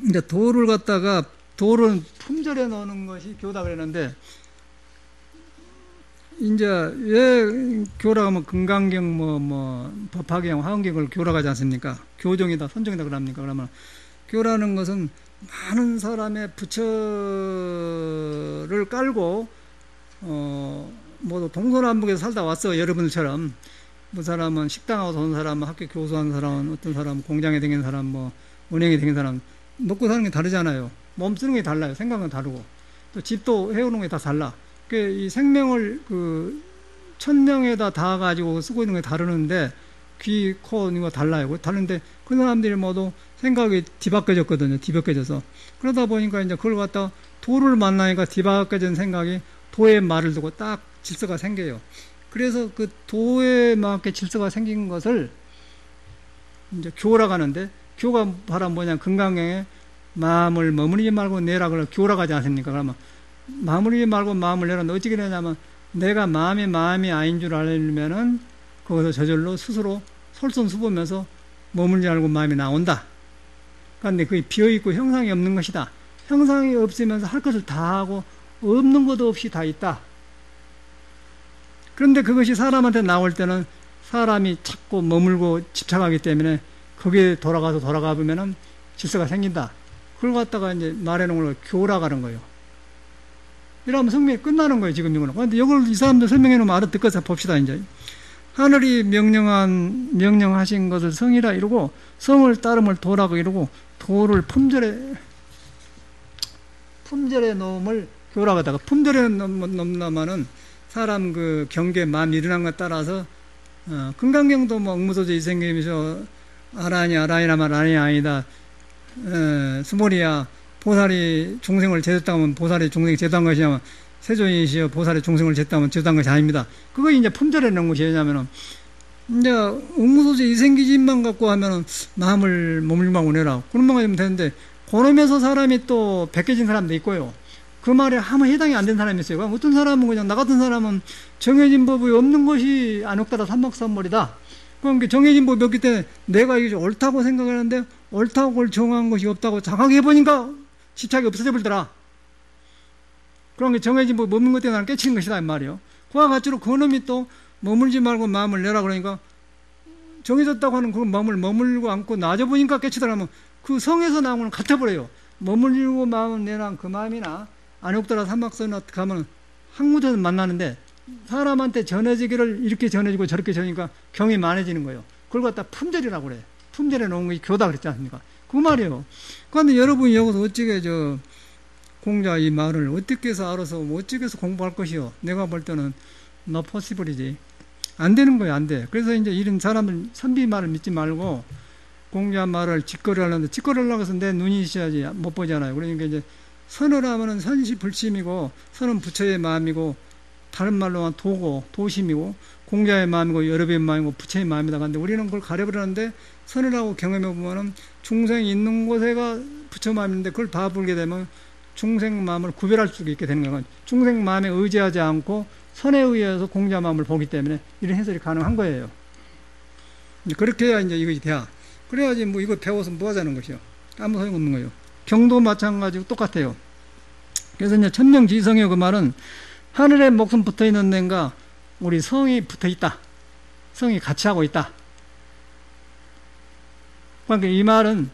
이제 도를 갖다가 도를 품절해 놓는 것이 교다 그랬는데 이제 왜 교라고 하면 금강경 법화경 화엄경을 교라고 하지 않습니까? 교정이다 선정이다 그럽니까? 그러면 교라는 것은 많은 사람의 부처를 깔고 뭐 동서남북에서 살다 왔어. 여러분들처럼 뭐 사람은 식당하고 온 사람, 학교 교수하는 사람, 어떤 사람 공장에 다니는 사람, 뭐 은행에 다니는 사람 먹고 사는 게 다르잖아요. 몸 쓰는 게 달라요. 생각은 다르고 또 집도 해오는 게 다 달라. 이 생명을 그 천명에다 닿아가지고 쓰고 있는 게 다르는데 귀, 코, 이거 달라요. 다른데 그 사람들이 모두 생각이 뒤바뀌어졌거든요. 뒤바뀌어져서 그러다 보니까 이제 그걸 갖다 도를 만나니까 뒤바뀌어진 생각이 도의 말을 두고 딱 질서가 생겨요. 그래서 그 도에 맞게 질서가 생긴 것을 이제 교라고 하는데 교가 바로 뭐냐 금강경에 마음을 머무르지 말고 내라 그러 교라고 하지 않습니까? 그러면 마무리 말고 마음을 내라. 어떻게 되냐면 내가 마음이 아닌 줄 알면은 거기서 저절로 스스로 솔선수범해서 머물지 않고 마음이 나온다. 그런데 그게 비어있고 형상이 없는 것이다. 형상이 없으면서 할 것을 다 하고 없는 것도 없이 다 있다. 그런데 그것이 사람한테 나올 때는 사람이 찾고 머물고 집착하기 때문에 거기에 돌아가 보면은 질서가 생긴다. 그걸 갖다가 이제 말해놓은 걸 교라고 하는 거예요. 이러면 성명이 끝나는 거예요, 지금 이거는. 그런데 이걸 이 사람들 설명해 놓으면 알아듣고서 봅시다, 이제. 하늘이 명령하신 것을 성이라 이러고, 성을 따름을 도라고 이러고, 도를 품절에 놓음을 교라고 하다가, 품절에 놓는다면은 사람 그 경계, 마음 일어난 것 따라서, 금강경도 뭐, 응무소재 이생김이죠. 아라니라면 아라니 아니다. 수모리야. 보살이 중생을 제도했다면 보살이 중생이 제도한 것이냐면 세존이시여 보살이 중생을 제도하면 제도한 것이 아닙니다. 그거 이제 품절해 놓은 것이 왜냐면은 이제 응무소재 이생기짐만 갖고 하면은 마음을 머물기만 원해라. 그런만 가지면 되는데 그놈에서 사람이 또 베껴진 사람도 있고요. 그 말에 아무 해당이 안 된 사람이 있어요. 어떤 사람은 그냥 나 같은 사람은 정해진 법이 없는 것이 안옥따라 삼박삼월이다. 그럼 정해진 법이 없기 때문에 내가 이게 옳다고 생각하는데 옳다고 정한 것이 없다고 자각해보니까 집착이 없어져 버리더라. 그런 게 정해진 뭐 머문 것 때문에 나는 깨치는 것이다 이 말이에요. 그와 같이로 그놈이 또 머물지 말고 마음을 내라 그러니까 정해졌다고 하는 그 마음을 머물고 앉고 놔줘보니까 깨치더라면 그 성에서 나온 건 같아버려요. 머물고 마음을 내라 그 마음이나 안욕더라 삼박선이나 가면 한 곳에서 만나는데 사람한테 전해지기를 이렇게 전해지고 저렇게 전하니까 경이 많아지는 거예요. 그걸 갖다 품절이라고 그래. 품절해 놓은 것이 교다 그랬지 않습니까? 그 말이에요. 그런데 여러분이 여기서 어찌게 공자 이 말을 어떻게 해서 알아서 어떻게 해서 공부할 것이요? 내가 볼 때는 not possible이지. 안 되는 거예요, 안 돼. 그래서 이제 이런 사람을 선비 말을 믿지 말고 공자 말을 직거래 하려는데 직거래 하려고 해서 내 눈이 있어야지 못 보잖아요. 그러니까 이제 선을 하면은 선시 불심이고 선은 부처의 마음이고 다른 말로는 도고 도심이고 공자의 마음이고 여러분의 마음이고 부처의 마음이다. 근데 우리는 그걸 가려버렸는데 선을 하고 경험해 보면은 중생이 있는 곳에가 부처 마음인데 그걸 다 보게 되면 중생 마음을 구별할 수 있게 되는 거예요. 중생 마음에 의지하지 않고 선에 의해서 공자 마음을 보기 때문에 이런 해설이 가능한 거예요. 그렇게 해야 이제 이것이 돼야. 그래야지 뭐 이거 배워서 뭐 하자는 것이요. 아무 소용없는 거예요. 경도 마찬가지고 똑같아요. 그래서 이제 천명지성이요 그 말은 하늘에 목숨 붙어 있는 데인가 우리 성이 붙어 있다. 성이 같이 하고 있다. 그러니까 이 말은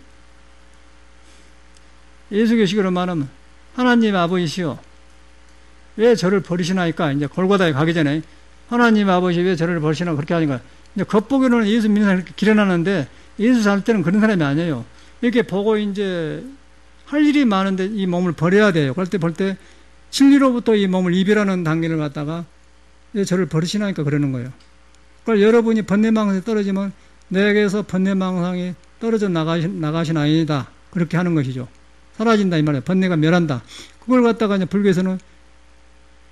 예수교식으로 말하면 하나님 아버지시여 왜 저를 버리시나이까 이제 골고다에 가기 전에 하나님 아버지 왜 저를 버리시나 그렇게 하니까 이제 겉보기로는 예수 믿는 사람이 이렇게 길어나는데 예수 살 때는 그런 사람이 아니에요. 이렇게 보고 이제 할 일이 많은데 이 몸을 버려야 돼요. 그럴 때 볼 때 진리로부터 이 몸을 이별하는 단계를 갖다가 왜 저를 버리시나니까 그러는 거예요. 그러니까 여러분이 번뇌망상에 떨어지면 내게서 번뇌망상이 떨어져 나가시나이다. 그렇게 하는 것이죠. 사라진다 이 말이에요. 번뇌가 멸한다. 그걸 갖다가 이제 불교에서는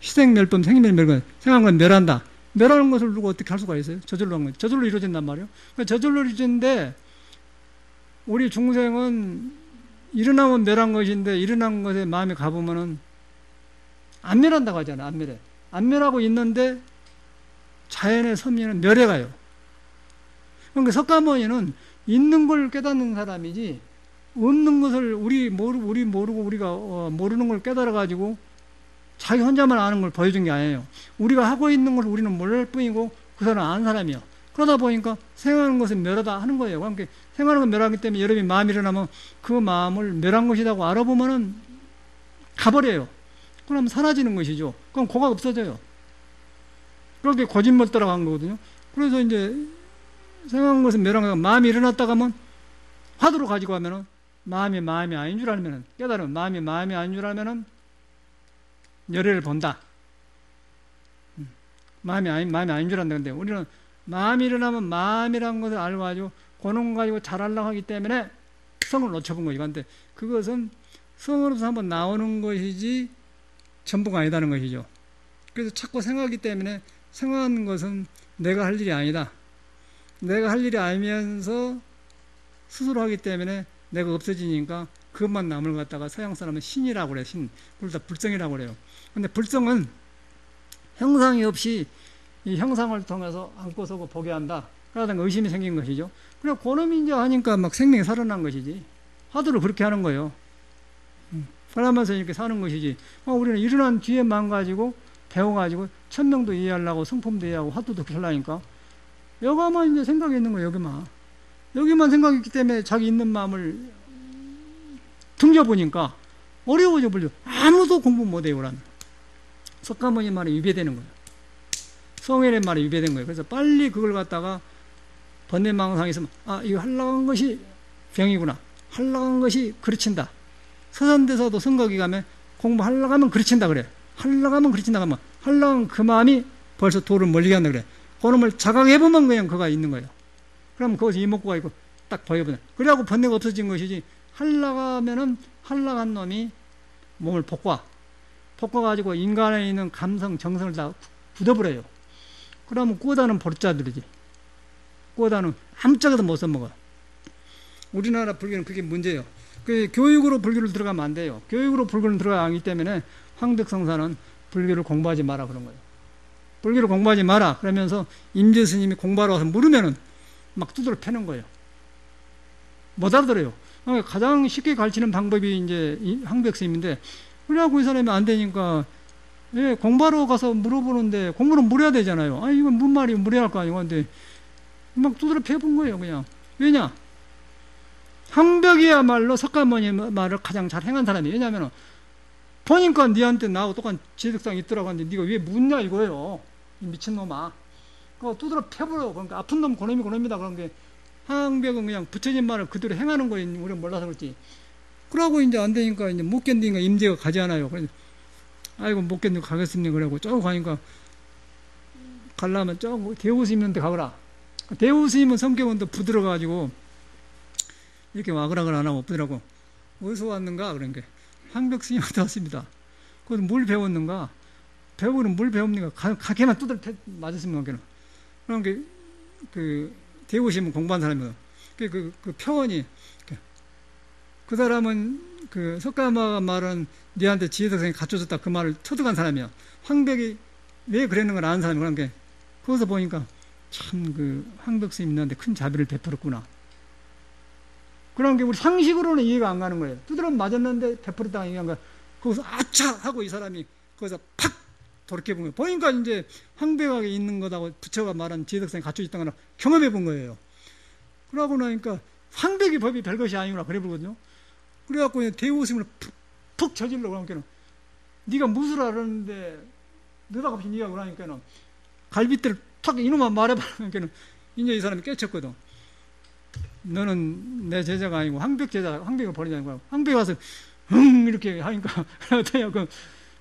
희생멸법, 생멸멸법, 생한 건 멸한다. 멸하는 것을 누가 어떻게 할 수가 있어요? 저절로 한 거죠. 저절로 이루어진단 말이에요. 그러니까 저절로 이루어지는데 우리 중생은 일어나면 멸한 것인데 일어난 것에 마음이 가보면은 안 멸한다고 하잖아요. 안 멸해. 안 멸하고 있는데 자연의 섭리는 멸해가요. 그러니까 석가모니는 있는 걸 깨닫는 사람이지 없는 것을 우리 모르고 우리가 모르는 걸 깨달아가지고 자기 혼자만 아는 걸 보여준 게 아니에요. 우리가 하고 있는 걸 우리는 모를 뿐이고 그 사람은 아는 사람이에요. 그러다 보니까 생하는 것은 멸하다 하는 거예요. 그러니까 생하는 건 멸하기 때문에 여러분이 마음이 일어나면 그 마음을 멸한 것이라고 알아보면은 가버려요. 그럼 사라지는 것이죠. 그럼 고가 없어져요. 그렇게 거짓말 따라간 거거든요. 그래서 이제 생각한 것은 멸한 거가 마음이 일어났다가 하면 화두로 가지고 가면은 마음이 아닌 줄 알면은 깨달으면 마음이 아닌 줄 알면은 열애를 본다. 마음이 아닌 줄 안다는데 우리는 마음이 일어나면 마음이라는 것을 알고 가지고 그놈 가지고 잘하려고 하기 때문에 성을 놓쳐본 거지. 근데 그것은 성으로서 한번 나오는 것이지 전부가 아니다는 것이죠. 그래서 자꾸 생각하기 때문에 생각하는 것은 내가 할 일이 아니다. 내가 할 일이 아니면서 스스로 하기 때문에 내가 없어지니까 그것만 남을 갖다가 서양 사람은 신이라고 그래. 신. 그걸 다 불성이라고 그래요. 근데 불성은 형상이 없이 이 형상을 통해서 안고 서고 보게 한다. 그러다가 의심이 생긴 것이죠. 그래, 그놈이 이제 하니까 막 생명이 살아난 것이지. 화두를 그렇게 하는 거예요. 그러면서 이렇게 사는 것이지. 우리는 일어난 뒤에만 가지고 배워가지고 천명도 이해하려고 성품도 이해하고 화두도 하려니까 여기만 이제 생각이 있는 거예요. 여기만 생각이 있기 때문에 자기 있는 마음을 등져보니까 어려워져 버려. 아무도 공부 못해요. 그러면 석가모니 말에 위배되는 거예요. 성현의 말에 위배된 거예요. 그래서 빨리 그걸 갖다가 번뇌망상에 있으면 이거 하려고 한 것이 병이구나. 하려고 한 것이 그르친다. 서산대사도 선거기 가면 공부하려고 하면 그르친다 그래. 하려고 하면 그르친다 하면 하려고 하면 그 마음이 벌써 도를 멀리게 한다 그래. 그놈을 자각해보면 그냥 그가 있는 거예요. 그럼 거기서 이목구가 있고 딱 보여보네. 그래갖고 번뇌가 없어진 것이지 하려고 하면은 하려고 한 놈이 몸을 볶아가지고 인간에 있는 감성, 정성을 다 굳어버려요. 그러면 꼬다는 버릇자들이지. 꼬다는 아무짝에도 못 써먹어. 우리나라 불교는 그게 문제예요. 그 교육으로 불교를 들어가면 안 돼요. 교육으로 불교를 들어가기 때문에 황덕성사는 불교를 공부하지 마라 그런 거예요. 불교를 공부하지 마라 그러면서 임재 스님이 공부하러 와서 물으면은 막 두드려 패는 거예요. 못 알아들어요. 가장 쉽게 가르치는 방법이 이제 황덕스님인데 그래갖고 이 사람이 안 되니까 예, 공부하러 가서 물어보는데 공부는 물어야 되잖아요. 아, 이건 뭔 말이에요? 물어야 할 거 아니고. 근데 막 두드려 패본 거예요, 그냥. 왜냐? 황벽이야말로 석가모니 말을 가장 잘 행한 사람이에요. 왜냐하면 보니까 니한테 나하고 똑같은 지득상이 있더라고 하는데 네가 왜 묻냐 이거예요. 이 미친놈아. 그거 두드려 패버려. 그러니까 아픈 놈 고놈이다. 그런 게 황벽은 그냥 붙여진 말을 그대로 행하는 거예요. 우리가 몰라서 그렇지. 그러고 이제 안 되니까 이제 못 견디니까 임재가 가지 않아요. 그래서 아이고 못 견디고 가겠습니다. 그러고 쭉 가니까 가려면 쭉 대우스님 있는데 가거라. 대우스님은 성격은 또 부드러워가지고 이렇게 와그락을 안 하고 부드라고 어디서 왔는가 그런 게 황벽 스님한테 왔습니다. 거기서 뭘 배웠는가? 배우는 뭘 배웁니까? 가게만 두드려 맞았습니다. 걔는. 그런 게 그 대우스님은 공부한 사람이에요. 그 표현이 그 사람은 그 석가모니가 말은 니한테 지혜덕상이 갖춰줬다 그 말을 터득한 사람이야. 황벽이 왜 그랬는 걸 아는 사람이 그런 게 거기서 보니까 참 그 황벽 스님한테 큰 자비를 베풀었구나. 그런 게 우리 상식으로는 이해가 안 가는 거예요. 두드려 맞았는데 베풀었다가 얘기한 거야. 거기서 아차 하고 이 사람이 거기서 팍 돌이켜 본 거예요. 보니까 이제 황벽하게 있는 거다고 부처가 말한 지혜덕상이 갖춰졌다는 걸 경험해 본 거예요. 그러고 나니까 황벽이 법이 별것이 아니구나 그래 보거든요. 그래갖고 대우스님을 푹 저질러 그러니까는 네가 무술 알았는데 느닷없이 네가 그러니까는 갈빗대를 탁 이놈만 말해봐 그러니까는 이제 이 사람이 깨쳤거든. 너는 내 제자가 아니고 황벽 제자, 황벽을 버리자는 거야. 황벽에 와서 이렇게 하니까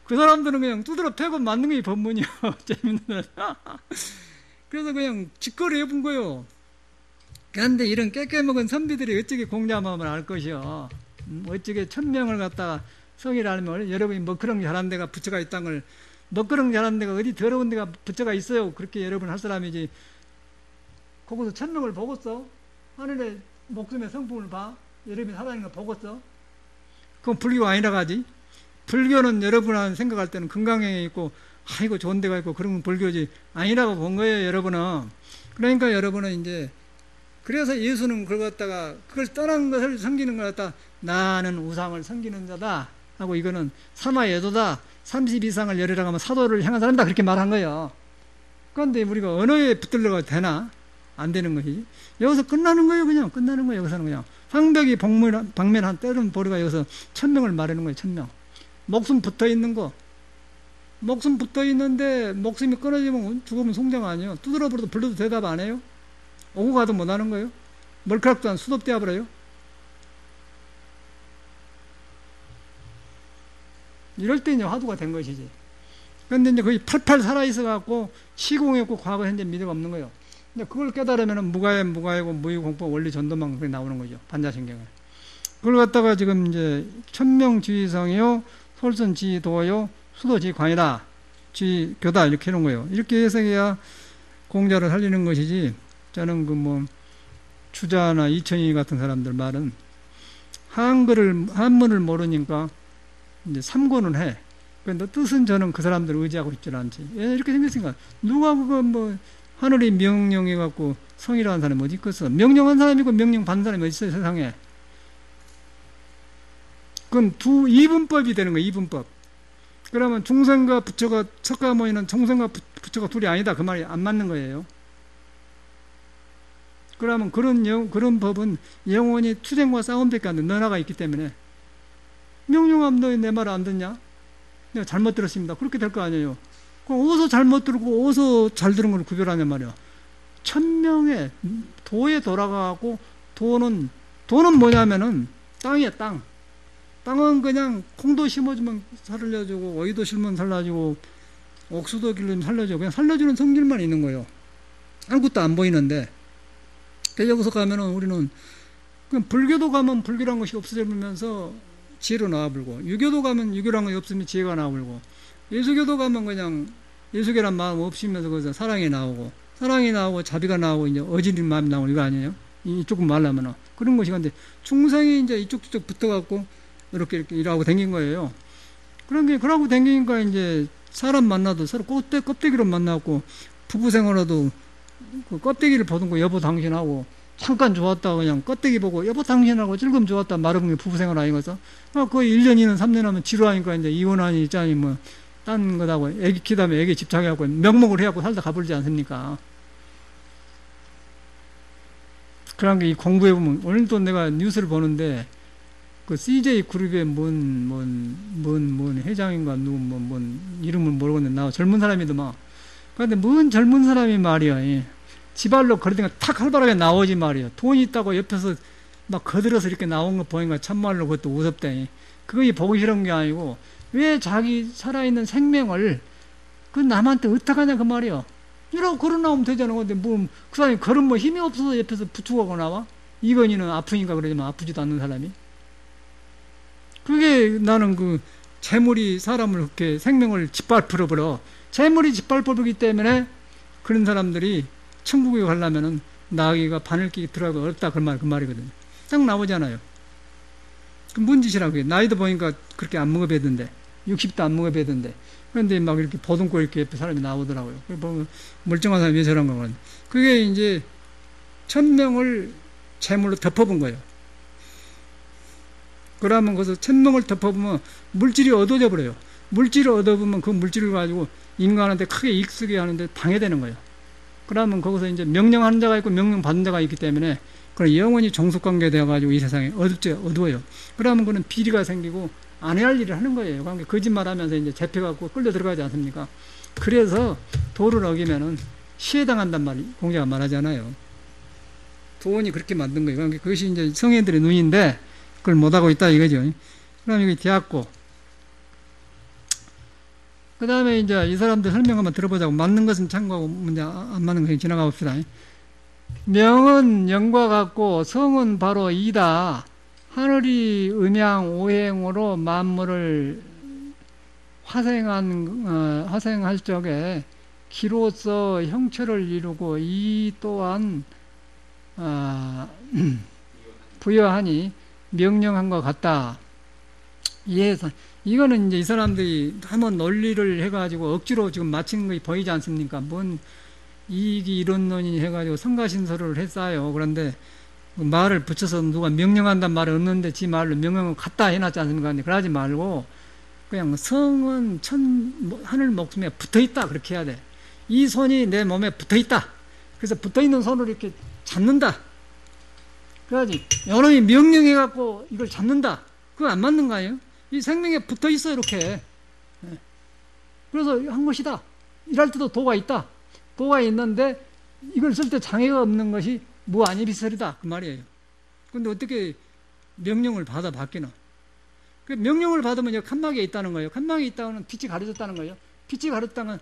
그 사람들은 그냥 두드러 패고 맞는 게 법문이야. 재밌는. 그래서 그냥 직거래 해본 거예요. 그런데 이런 깨깨먹은 선비들이 어떻게 공자마음을 알 것이요. 어떻게 1000명을 갖다가 성의를 알면 여러분이 먹그렁 잘한 데가 부처가 있다는 걸 먹그렁 잘한 데가 어디 더러운 데가 부처가 있어요. 그렇게 여러분 할 사람이지. 거기서 1000명을 보겠어? 하늘에 목숨의 성품을 봐? 여러분이 살아있는 거 보겠어? 그건 불교가 아니라고 하지. 불교는 여러분한테 생각할 때는 금강경에 있고 아이고 좋은 데가 있고 그런 건 불교지 아니라고 본 거예요. 여러분은. 그러니까 여러분은 이제 그래서 예수는 그걸 갖다가 그걸 떠난 것을 섬기는 걸 갖다 나는 우상을 섬기는 자다 하고 이거는 사마예도다 30 이상을 열이라고 하면 사도를 향한 사람이다 그렇게 말한 거예요. 그런데 우리가 언어에 붙들려가 되나? 안 되는 것이 여기서 끝나는 거예요. 그냥 끝나는 거예요. 여기서는 그냥 황벽이 방면한 때른 보리가 여기서 1000명을 말하는 거예요. 1000명 목숨 붙어있는 거 목숨 붙어있는데 목숨이 끊어지면 죽으면 송장 아니에요. 두드려 불러도 불러도 대답 안 해요. 오고 가도 못하는 거예요. 머리카락도 안 수덥대야 버려요. 이럴 때 이제 화두가 된 것이지. 그런데 이제 거의 팔팔 살아있어갖고 시공했고 과거 현재 미래가 없는 거예요. 근데 그걸 깨달으면 무가해고 무의공포 원리 전도만 그게 나오는 거죠. 반자신경을. 그걸 갖다가 지금 이제 천명지성이요, 솔선지도요, 수도지광이다, 지교다 이렇게 해놓은 거예요. 이렇게 해석해야 공자를 살리는 것이지. 저는 주자나 이천희 같은 사람들 말은 한문을 모르니까 이제 삼고는 해. 그런데 뜻은 저는 그 사람들을 의지하고 있질 않지. 이렇게 생겼으니까 누가 하늘이 명령해갖고 성이라는 사람이 어디 있겠어? 명령한 사람이고 명령 받는 사람이 어디 있어요, 세상에? 그건 이분법이 되는 거예요, 이분법. 그러면 중생과 부처가, 석가모니는 중생과 부처가 둘이 아니다. 그 말이 안 맞는 거예요. 그러면 그런 법은 영원히 투쟁과 싸움밖에 안 돼. 너나가 있기 때문에. 명령하면 너 내 말 안 듣냐? 내가 잘못 들었습니다. 그렇게 될 거 아니에요. 그럼 어디서 잘못 들고 어디서 잘 들은 걸 구별하냐 말이야. 1000명의 도에 돌아가고 도는 뭐냐면은 땅이야, 땅. 땅은 그냥 콩도 심어주면 살려주고 오이도 심으면 살려주고 옥수도 기르면 살려주고 그냥 살려주는 성질만 있는 거예요. 아무것도 안 보이는데. 여기서 가면은 우리는 그냥 불교도 가면 불교란 것이 없어지면서 지혜로 나와불고, 유교도 가면 유교란 것이 없으면 지혜가 나와불고, 예수교도 가면 그냥 예수교란 마음 없으면서 거기서 사랑이 나오고 자비가 나오고 이제 어지른 마음이 나오고 이거 아니에요? 이쪽은 말하면은 그런 것이 근데 중생이 이제 이쪽 붙어갖고 이렇게 일하고 댕긴 거예요. 그러고 댕기니까 이제 사람 만나도 서로 껍데기로 만나고 부부 생활하도 그 껍데기를 보던 거 여보 당신하고 잠깐 좋았다 그냥 껍데기 보고 여보 당신하고 즐거움 좋았다 말해본 게 부부 생활 아니겠어? 거의 1년 2년 3년 하면 지루하니까 이제 이혼하니 있자니 딴 것하고 애기 키다면 애기 집착해갖고 명목을 해갖고 살다 가버리지 않습니까? 그런 게 이 공부해보면, 오늘도 내가 뉴스를 보는데, 그 CJ 그룹의 뭔 회장인가, 이름을 모르겠는데, 나 젊은 사람이더만. 그런데 뭔 젊은 사람이 말이야. 예. 지발로 거리다가 탁 활발하게 나오지 말이야. 돈이 있다고 옆에서 막 거들어서 이렇게 나온 거 보니까 참말로 그것도 우습대. 그거 보기 싫은 게 아니고, 왜 자기 살아있는 생명을 그 남한테 어떡하냐 그 말이야. 이러고 걸어 나오면 되잖아. 근데 뭐 그 사람이 걸은 뭐 힘이 없어서 옆에서 부축하고 나와? 이건희는 아프니까 그러지만 아프지도 않는 사람이. 그게 나는 그 재물이 사람을 그렇게 생명을 짓밟으러 버려. 재물이 짓밟아버리기 때문에 그런 사람들이 천국에 가려면은 나귀가 바늘끼리 들어가기 어렵다 그 말이거든요. 딱 나오잖아요. 그 뭔 짓이라고 해. 나이도 보니까 그렇게 안 먹어배던데 60도 안 먹어배던데 그런데 막 이렇게 보듬고 이렇게 옆에 사람이 나오더라고요. 뭐 멀쩡한 사람이 왜 저런 거건. 그게 이제 천명을 재물로 덮어본 거예요. 그러면 거기서 천명을 덮어보면 물질이 얻어져 버려요. 물질을 얻어보면 그 물질을 가지고 인간한테 크게 이익 쓰게 하는데 방해되는 거예요. 그러면 거기서 이제 명령하는 자가 있고 명령받는 자가 있기 때문에 그런 영원히 종속관계 되어가지고 이 세상에 어두워요. 그러면 그는 비리가 생기고 안 해야 할 일을 하는 거예요. 그러니까 거짓말하면서 이제 잡혀갖고 끌려 들어가지 않습니까? 그래서 도를 어기면은 시해당한단 말이 공자가 말하잖아요. 도원이 그렇게 만든 거예요. 그러니까 그것이 이제 성인들의 눈인데 그걸 못하고 있다 이거죠. 그럼 이게 되었고 그 다음에 이제 이 사람들 설명 한번 들어보자고. 맞는 것은 참고하고 문제 안 맞는 것은 지나가 봅시다. 명은 영과 같고 성은 바로 이다. 하늘이 음양 오행으로 만물을 화생할 적에 기로서 형체를 이루고 이 또한 부여하니 명령한 것 같다. 이거는 이제 이 사람들이 한번 논리를 해가지고 억지로 지금 맞히는 거 보이지 않습니까? 뭔 이익이 이런 논이 해가지고 성가신서를 했어요. 그런데 말을 붙여서 누가 명령한단 말이 없는데 지 말로 명령은 갖다 해놨지 않습니까? 근데 그러지 말고 그냥 성은 하늘 목숨에 붙어있다 그렇게 해야 돼. 이 손이 내 몸에 붙어있다. 그래서 붙어있는 손으로 이렇게 잡는다. 그래야지 여러분이 명령해갖고 이걸 잡는다. 그거 안 맞는 거 아니에요? 이 생명에 붙어있어 이렇게. 그래서 한 것이다. 일할 때도 도가 있다. 도가 있는데 이걸 쓸 때 장애가 없는 것이 무아니비설이다 그 말이에요. 근데 어떻게 명령을 받아 받기나? 그 명령을 받으면 칸막이에 있다는 거예요. 칸막이에 있다는 빛이 가려졌다는 거예요. 빛이 가렸다는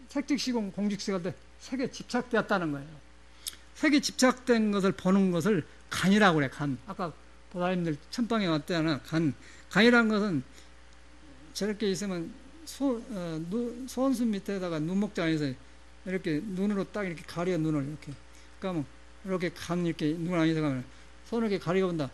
색즉시공 공직시 할 때 색에 집착되었다는 거예요. 색에 집착된 것을 보는 것을 간이라고 그래. 간. 아까 보다님들 천방에 왔다잖아. 간이라는 것은 저렇게 있으면 소원수 밑에다가 눈목장에서 이렇게 눈으로 딱 이렇게 가려 눈을 이렇게 그러면 이렇게 이렇게 눈 안에서 가면 손을 이렇게 가리고 본다.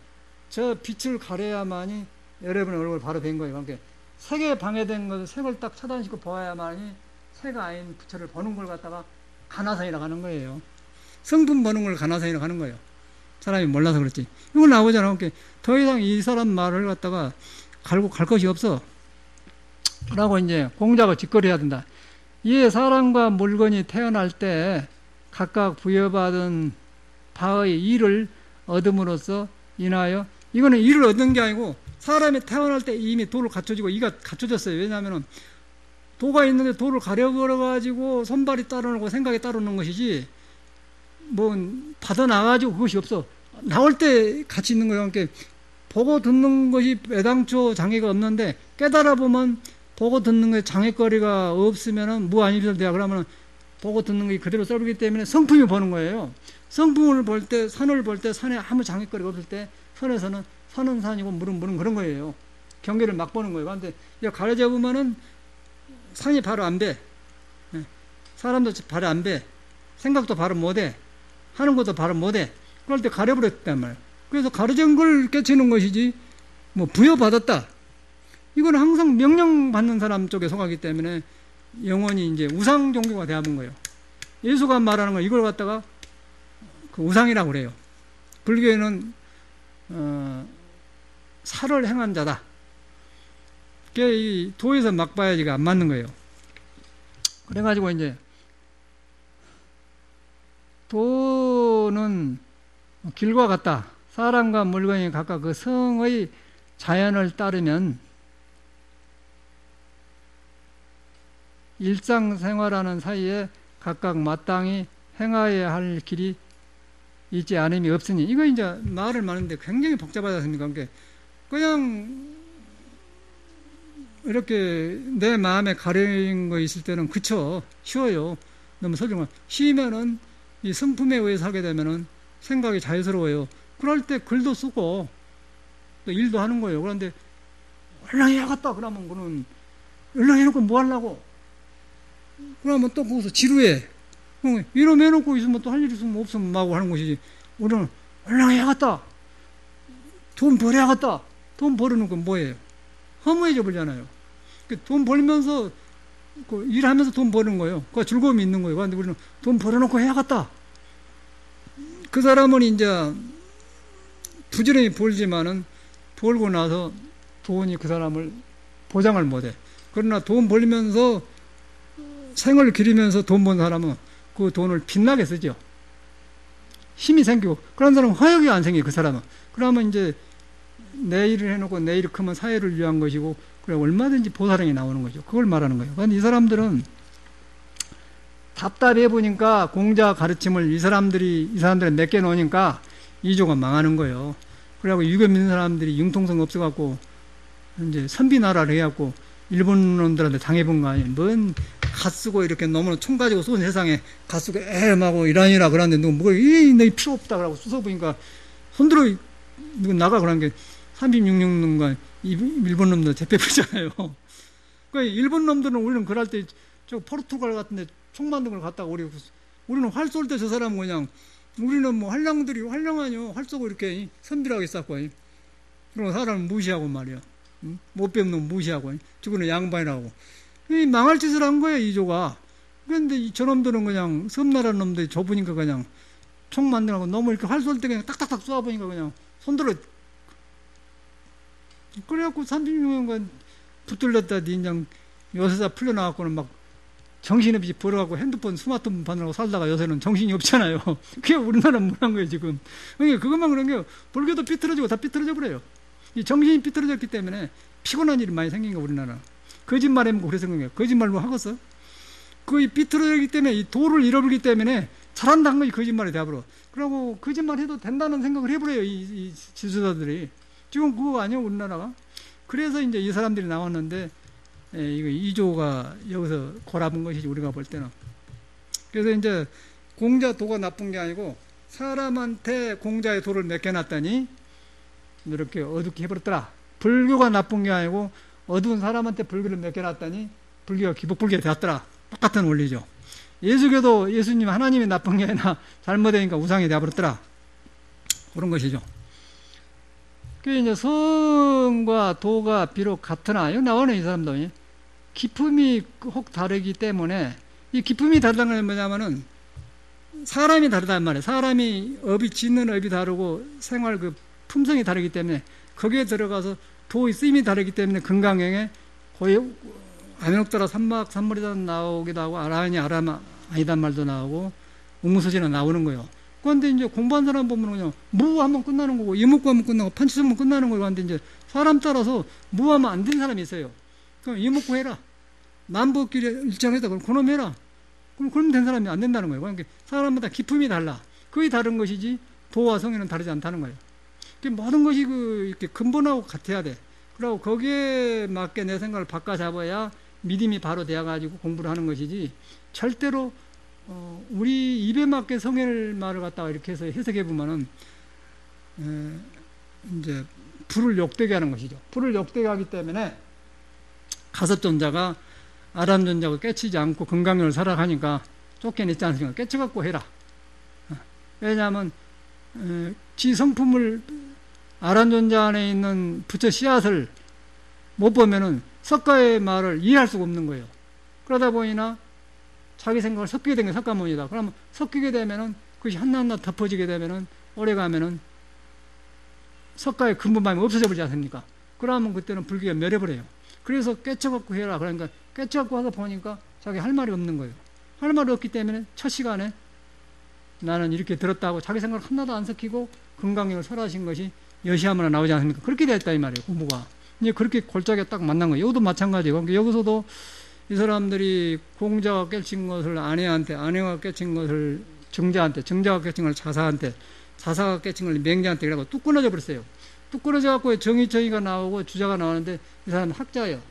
저 빛을 가려야만이 여러분의 얼굴 바로 뵌 거예요. 그러니까 색에 방해된 것을 색을 딱 차단시키고 보아야만이 색 아닌 부처를 보는 걸 갖다가 간화선이라고 하는 거예요. 성품 보는 걸 간화선이라고 하는 거예요. 사람이 몰라서 그렇지. 이걸 나오잖아. 그러니까 더 이상 이 사람 말을 갖다가 갈 것이 없어. 라고 이제 공자가 짓거려야 된다. 이에 사람과 물건이 태어날 때 각각 부여받은 바의 일을 얻음으로써 인하여 이거는 일을 얻는 게 아니고 사람이 태어날 때 이미 도를 갖춰지고 이가 갖춰졌어요. 왜냐하면 도가 있는데 도를 가려버려가지고 손발이 따르고 생각이 따르는 것이지 뭐 받아나가지고 그것이 없어. 나올 때 같이 있는 거예요. 그러니까 보고 듣는 것이 애당초 장애가 없는데 깨달아 보면 보고 듣는 것에 장애거리가 없으면은 무아니비설돼야. 그러면 보고 듣는 것이 그대로 써버리기 때문에 성품이 보는 거예요. 성품을 볼 때, 산을 볼 때 산에 아무 장애거리가 없을 때 산에서는 산은 산이고 물은 그런 거예요. 경계를 막 보는 거예요. 그런데 가려져 보면은 산이 바로 안 배. 사람도 바로 안 배. 생각도 바로 못 해. 하는 것도 바로 못 해. 그럴 때 가려버렸단 말이에요. 그래서 가려진 걸 깨치는 것이지 뭐 부여받았다. 이건 항상 명령받는 사람 쪽에 속하기 때문에 영원히 이제 우상 종교가 되어본 거예요. 예수가 말하는 거 이걸 갖다가 그 우상이라고 그래요. 불교에는 살을 행한 자다. 그게 이 도에서 막 봐야지가 안 맞는 거예요. 그래가지고 이제 도는 길과 같다. 사람과 물건이 각각 그 성의 자연을 따르면 일상생활하는 사이에 각각 마땅히 행하여야 할 길이 있지 않음이 없으니, 이거 이제 말을 많은데 굉장히 복잡하지 않습니까? 그냥 이렇게 내 마음에 가려진 거 있을 때는 그쵸, 쉬워요. 너무 설정만 쉬면은 이 성품에 의해서 하게 되면은 생각이 자유스러워요. 그럴 때 글도 쓰고 또 일도 하는 거예요. 그런데 얼른 해야겠다 그러면 그는 얼른 해놓고 뭐 하려고? 그러면 또 거기서 지루해. 이러면 해놓고 있으면 또 할 일 있으면 없으면 마구 하는 것이지. 우리는 얼른 해야겠다. 돈 벌어야겠다. 돈 벌어놓고 뭐예요? 허무해져 버리잖아요. 돈 벌면서 일하면서 돈 버는 거예요. 그 즐거움이 있는 거예요. 그런데 우리는 돈 벌어놓고 해야겠다. 그 사람은 이제 부지런히 벌지만은 벌고 나서 돈이 그 사람을 보장을 못해. 그러나 돈 벌면서 생을 기리면서 돈 번 사람은 그 돈을 빛나게 쓰죠. 힘이 생기고. 그런 사람은 화욕이 안 생겨요. 그 사람은. 그러면 이제 내 일을 해놓고 내 일이 크면 사회를 위한 것이고, 그래 얼마든지 보살행이 나오는 거죠. 그걸 말하는 거예요. 그런데 이 사람들은 답답해 보니까 공자 가르침을 이 사람들이 맡겨 놓으니까 이조가 망하는 거예요. 그래갖고 유교 믿는 사람들이 융통성 없어갖고 이제 선비나라를 해갖고 일본 놈들한테 당해본 거 아니에요. 뭔 갓쓰고 이렇게 너무나 총 가지고 쏜 세상에 갓쓰고 에임하고 이라니라 그러는데 누가 뭐 너희 필요 없다 그러고 쑤서보니까 손들어 누구 나가 그런 게 36년간 일본 놈들 제패부잖아요. 그 일본 놈들은 우리는 그럴 때 저 포르투갈 같은데 총 만든 걸 갖다가 우리는 활 쏠 때 저 사람은 그냥 우리는 뭐 활랑들이 활랑하뇨. 활 쏘고 이렇게 선비라게 쌌고 그런 사람을 무시하고 말이야. 못 배운 놈 무시하고 죽으는 양반이라고 망할 짓을 한 거예요 이조가. 그런데 저놈들은 그냥 섬나라 놈들이 좁으니까 그냥 총 만들라고 너무 이렇게 활 쏠 때 그냥 딱딱딱 쏘아보니까 그냥 손들어. 그래갖고 36년간 붙들렸다 인장 요새다 풀려나갖고는 막 정신없이 벌어갖고 핸드폰 스마트폰 받느라고 살다가 요새는 정신이 없잖아요. 그게 우리나라 문화인 거예요 지금. 그러니까 그것만 그런 게 불교도 삐뚤어지고 다 삐뚤어져 버려요. 이 정신이 삐뚤어졌기 때문에 피곤한 일이 많이 생긴 거 우리나라. 거짓말 해먹고 그래서 그런 거예요. 거짓말 뭐 하겠어? 그 삐뚤어졌기 때문에 이 도를 잃어버리기 때문에 잘한다는 것이 거짓말이 돼버려. 그러고 거짓말 해도 된다는 생각을 해버려요 이 지도자들이. 지금 그거 아니에요 우리나라가. 그래서 이제 이 사람들이 나왔는데 이거 이조가 여기서 골아본 것이지 우리가 볼 때는. 그래서 이제 공자 도가 나쁜 게 아니고 사람한테 공자의 도를 맡겨놨더니 이렇게 어둡게 해버렸더라. 불교가 나쁜 게 아니고 어두운 사람한테 불교를 맡겨놨더니 불교가 기복불교가 되었더라. 똑같은 원리죠. 예수교도 예수님 하나님이 나쁜 게 아니라 잘못되니까 우상이 되어버렸더라. 그런 것이죠. 그 이제 성과 도가 비록 같으나 여기 나오는 이 사람도 기품이 혹 다르기 때문에 이 기품이 다르다는 건 뭐냐면은 사람이 다르단 말이에요. 사람이 짓는 업이 다르고 생활 그 품성이 다르기 때문에 거기에 들어가서 도의 쓰임이 다르기 때문에 금강경에 거의 안현옥따라 삼막삼머리단 나오기도 하고 아라하니 아라마 아니단 말도 나오고 우무서지나 나오는 거예요. 그런데 이제 공부한 사람 보면 그냥 무하면 끝나는 거고 이목구하면 끝나고 판치하면 끝나는 거고. 그런데 이제 사람 따라서 무하면 안 되는 사람이 있어요. 그럼 이목구 해라. 만법길에 일장했다. 그럼 그놈 해라. 그럼 된 사람이 안 된다는 거예요. 그러니까 사람마다 기품이 달라. 그게 다른 것이지 도와 성에는 다르지 않다는 거예요. 모든 것이 이렇게 근본하고 같아야 돼. 그리고 거기에 맞게 내 생각을 바꿔 잡아야 믿음이 바로 되어가지고 공부를 하는 것이지 절대로 우리 입에 맞게 성의 말을 갖다가 이렇게 해서 해석해 보면은 이제 불을 욕되게 하는 것이죠. 불을 욕되게 하기 때문에 가섭존자가 아람존자가 깨치지 않고 건강을 살아가니까 쫓겨냈지 않습니까? 깨쳐갖고 해라. 왜냐하면 지 성품을 아람존자 안에 있는 부처 씨앗을 못 보면은 석가의 말을 이해할 수가 없는 거예요. 그러다 보니까 자기 생각을 섞이게 된 게 석가모니다. 그러면 섞이게 되면은 그것이 하나하나 덮어지게 되면은 오래 가면은 석가의 근본감이 없어져 버리지 않습니까? 그러면 그때는 불교가 멸해버려요. 그래서 깨쳐갖고 해라. 그러니까 깨쳐갖고 와서 보니까 자기 할 말이 없는 거예요. 할 말이 없기 때문에 첫 시간에 나는 이렇게 들었다고 자기 생각을 하나도 안 섞이고 건강형을 설하신 것이 여시하면 나오지 않습니까? 그렇게 됐다 이 말이에요. 공부가. 이제 그렇게 골짜기에 딱 만난 거예요. 이것도 마찬가지예요. 그러니까 여기서도 이 사람들이 공자가 깨친 것을 아내한테, 아내가 깨친 것을 정자한테, 정자가 깨친 걸 자사한테, 자사가 깨친 걸 맹자한테 그래갖고 뚝 끊어져 버렸어요. 뚝 끊어져 갖고 정의정의가 나오고 주자가 나오는데 이 사람은 학자예요.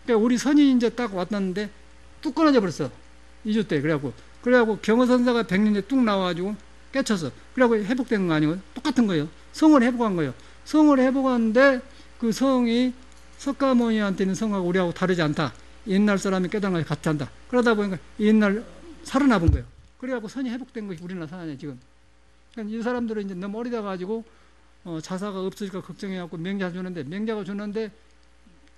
그러니까 우리 선이 이제 딱 왔는데 뚝 끊어져 버렸어. 2주 때. 그래갖고 경허선사가 100년째 뚝 나와가지고 깨쳤어. 그래갖고 회복된 거 아니고 똑같은 거예요. 성을 회복한 거예요. 성을 회복하는데 그 성이 석가모니한테 있는 성하고 우리하고 다르지 않다. 옛날 사람이 깨달은 것이 같지 않다. 그러다 보니까 옛날 살아나본 거예요. 그래갖고 선이 회복된 것이 우리나라 사나냐 지금. 그러니까 이 사람들은 이제 너무 어리다 가지고 자사가 없으니까 걱정해갖고 맹자 주는데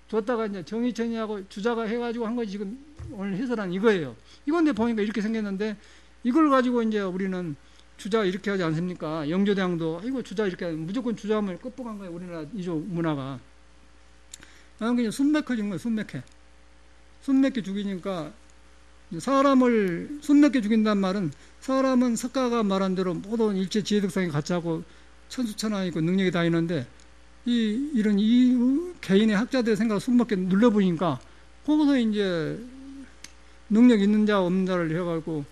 줬다가 이제 정의천이하고 주자가 해가지고 한 것이 지금 오늘 해설한 이거예요. 이건데 보니까 이렇게 생겼는데 이걸 가지고 이제 우리는 주자 이렇게 하지 않습니까? 영조대왕도 이거 주자 이렇게 하면 무조건 주자함을 끝복한 거예요. 우리나라 이조 문화가. 그냥 순맥해진 거예요. 순맥해 죽이니까 사람을 순맥해 죽인다는 말은 사람은 석가가 말한 대로 모든 일체 지혜덕상이 같이 하고 천수천하 있고 능력이 다 있는데 이런 개인의 학자들의 생각을 숨막게 눌러보니까 거기서 이제 능력 있는 자 없는 자를 해가지고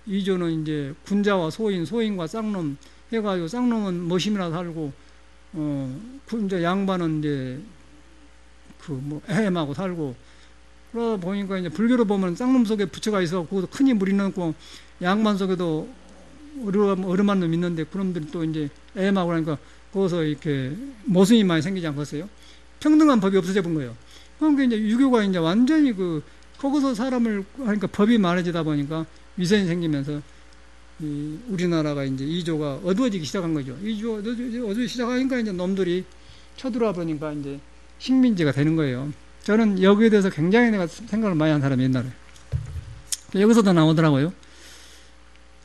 이조는 이제 군자와 소인과 쌍놈 해가지고 쌍놈은 머심이나 살고 군자 양반은 이제 애엠하고 살고 그러다 보니까 이제 불교로 보면 쌍놈 속에 부처가 있어 거기서 큰이 물이 넣고 양반 속에도 어름한 놈 있는데 그놈들이 또 이제 애엠하고 그러니까 거기서 이렇게 모순이 많이 생기지 않겠어요? 평등한 법이 없어져 본 거예요. 그러니까 이제 유교가 이제 완전히 거기서 사람을 하니까 법이 많아지다 보니까 위선이 생기면서 우리나라가 이제 이조가 어두워지기 시작한 거죠. 이조 어두워지기 시작하니까 이제 놈들이 쳐들어와 보니까 이제 식민지가 되는 거예요. 저는 여기에 대해서 굉장히 내가 생각을 많이 한 사람이 옛날에. 여기서도 나오더라고요.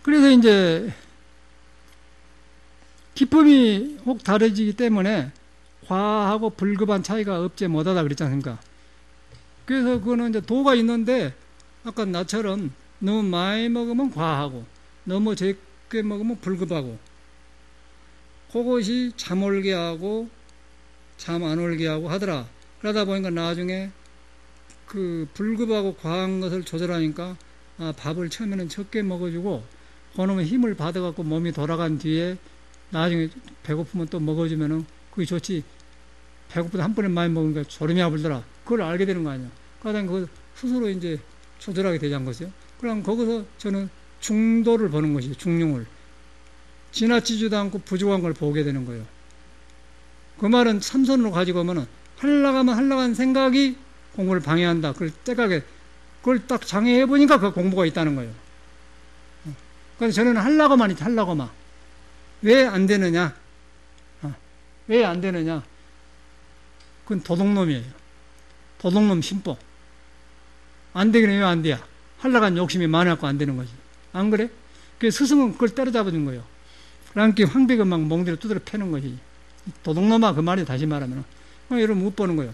그래서 이제 기품이 혹 다르지기 때문에 과하고 불급한 차이가 없지 못하다 그랬지 않습니까? 그래서 그거는 이제 도가 있는데 아까 나처럼 너무 많이 먹으면 과하고 너무 적게 먹으면 불급하고 그것이 잠 올게 하고 잠 안 올게 하고 하더라. 그러다 보니까 나중에 그 불급하고 과한 것을 조절하니까 밥을 처음에는 적게 먹어주고 그놈의 힘을 받아갖고 몸이 돌아간 뒤에 나중에 배고프면 또 먹어주면은 그게 좋지. 배고프다 한 번에 많이 먹으니까 졸음이 와버리더라. 그걸 알게 되는 거 아니야. 그러다 그 스스로 이제 조절하게 되지 않겠어요? 그럼 거기서 저는 중도를 보는 것이죠. 중용을. 지나치지도 않고 부족한 걸 보게 되는 거예요. 그 말은 삼선으로 가지고 오면은 하려가면 생각이 공부를 방해한다. 그걸 딱 장애해보니까 그 공부가 있다는 거예요. 그래서 저는 하려고만 있지, 하려고만. 왜 안 되느냐? 왜 안 되느냐? 그건 도둑놈이에요. 도둑놈 심보. 안 되기는 왜 안 돼야? 하려간 욕심이 많아갖고 안 되는 거지. 안 그래? 그래서 스승은 그걸 때려잡아준 거예요. 그러니까 황백은 막 멍대로 두드려 패는 거지. 도둑놈아, 그 말이 다시 말하면. 여러분 못 보는 거예요.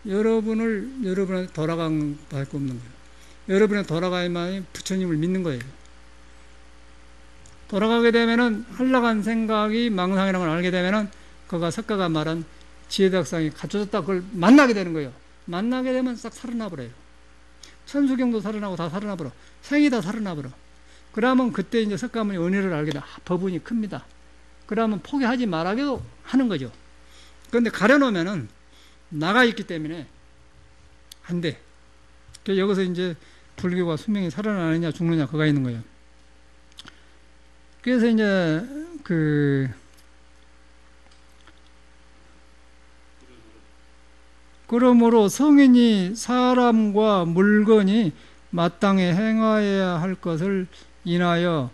여러분한테 돌아간 밖에 없는 거예요. 여러분한테 돌아가야만 부처님을 믿는 거예요. 돌아가게 되면은 한락한 생각이 망상이라는 걸 알게 되면은 그가 석가가 말한 지혜덕상이 갖춰졌다 그걸 만나게 되는 거예요. 만나게 되면 싹 살아나버려요. 천수경도 살아나고 다 살아나버려. 생이 다 살아나버려. 그러면 그때 이제 석가모니 은혜를 알게 돼. 법운이 큽니다. 그러면 포기하지 말아도 하는 거죠. 그런데 가려놓으면은 나가 있기 때문에 안 돼. 여기서 이제 불교가 수명이 살아나느냐 죽느냐 그가 있는 거예요. 그래서 이제 그러므로 성인이 사람과 물건이 마땅히 행하여야 할 것을 인하여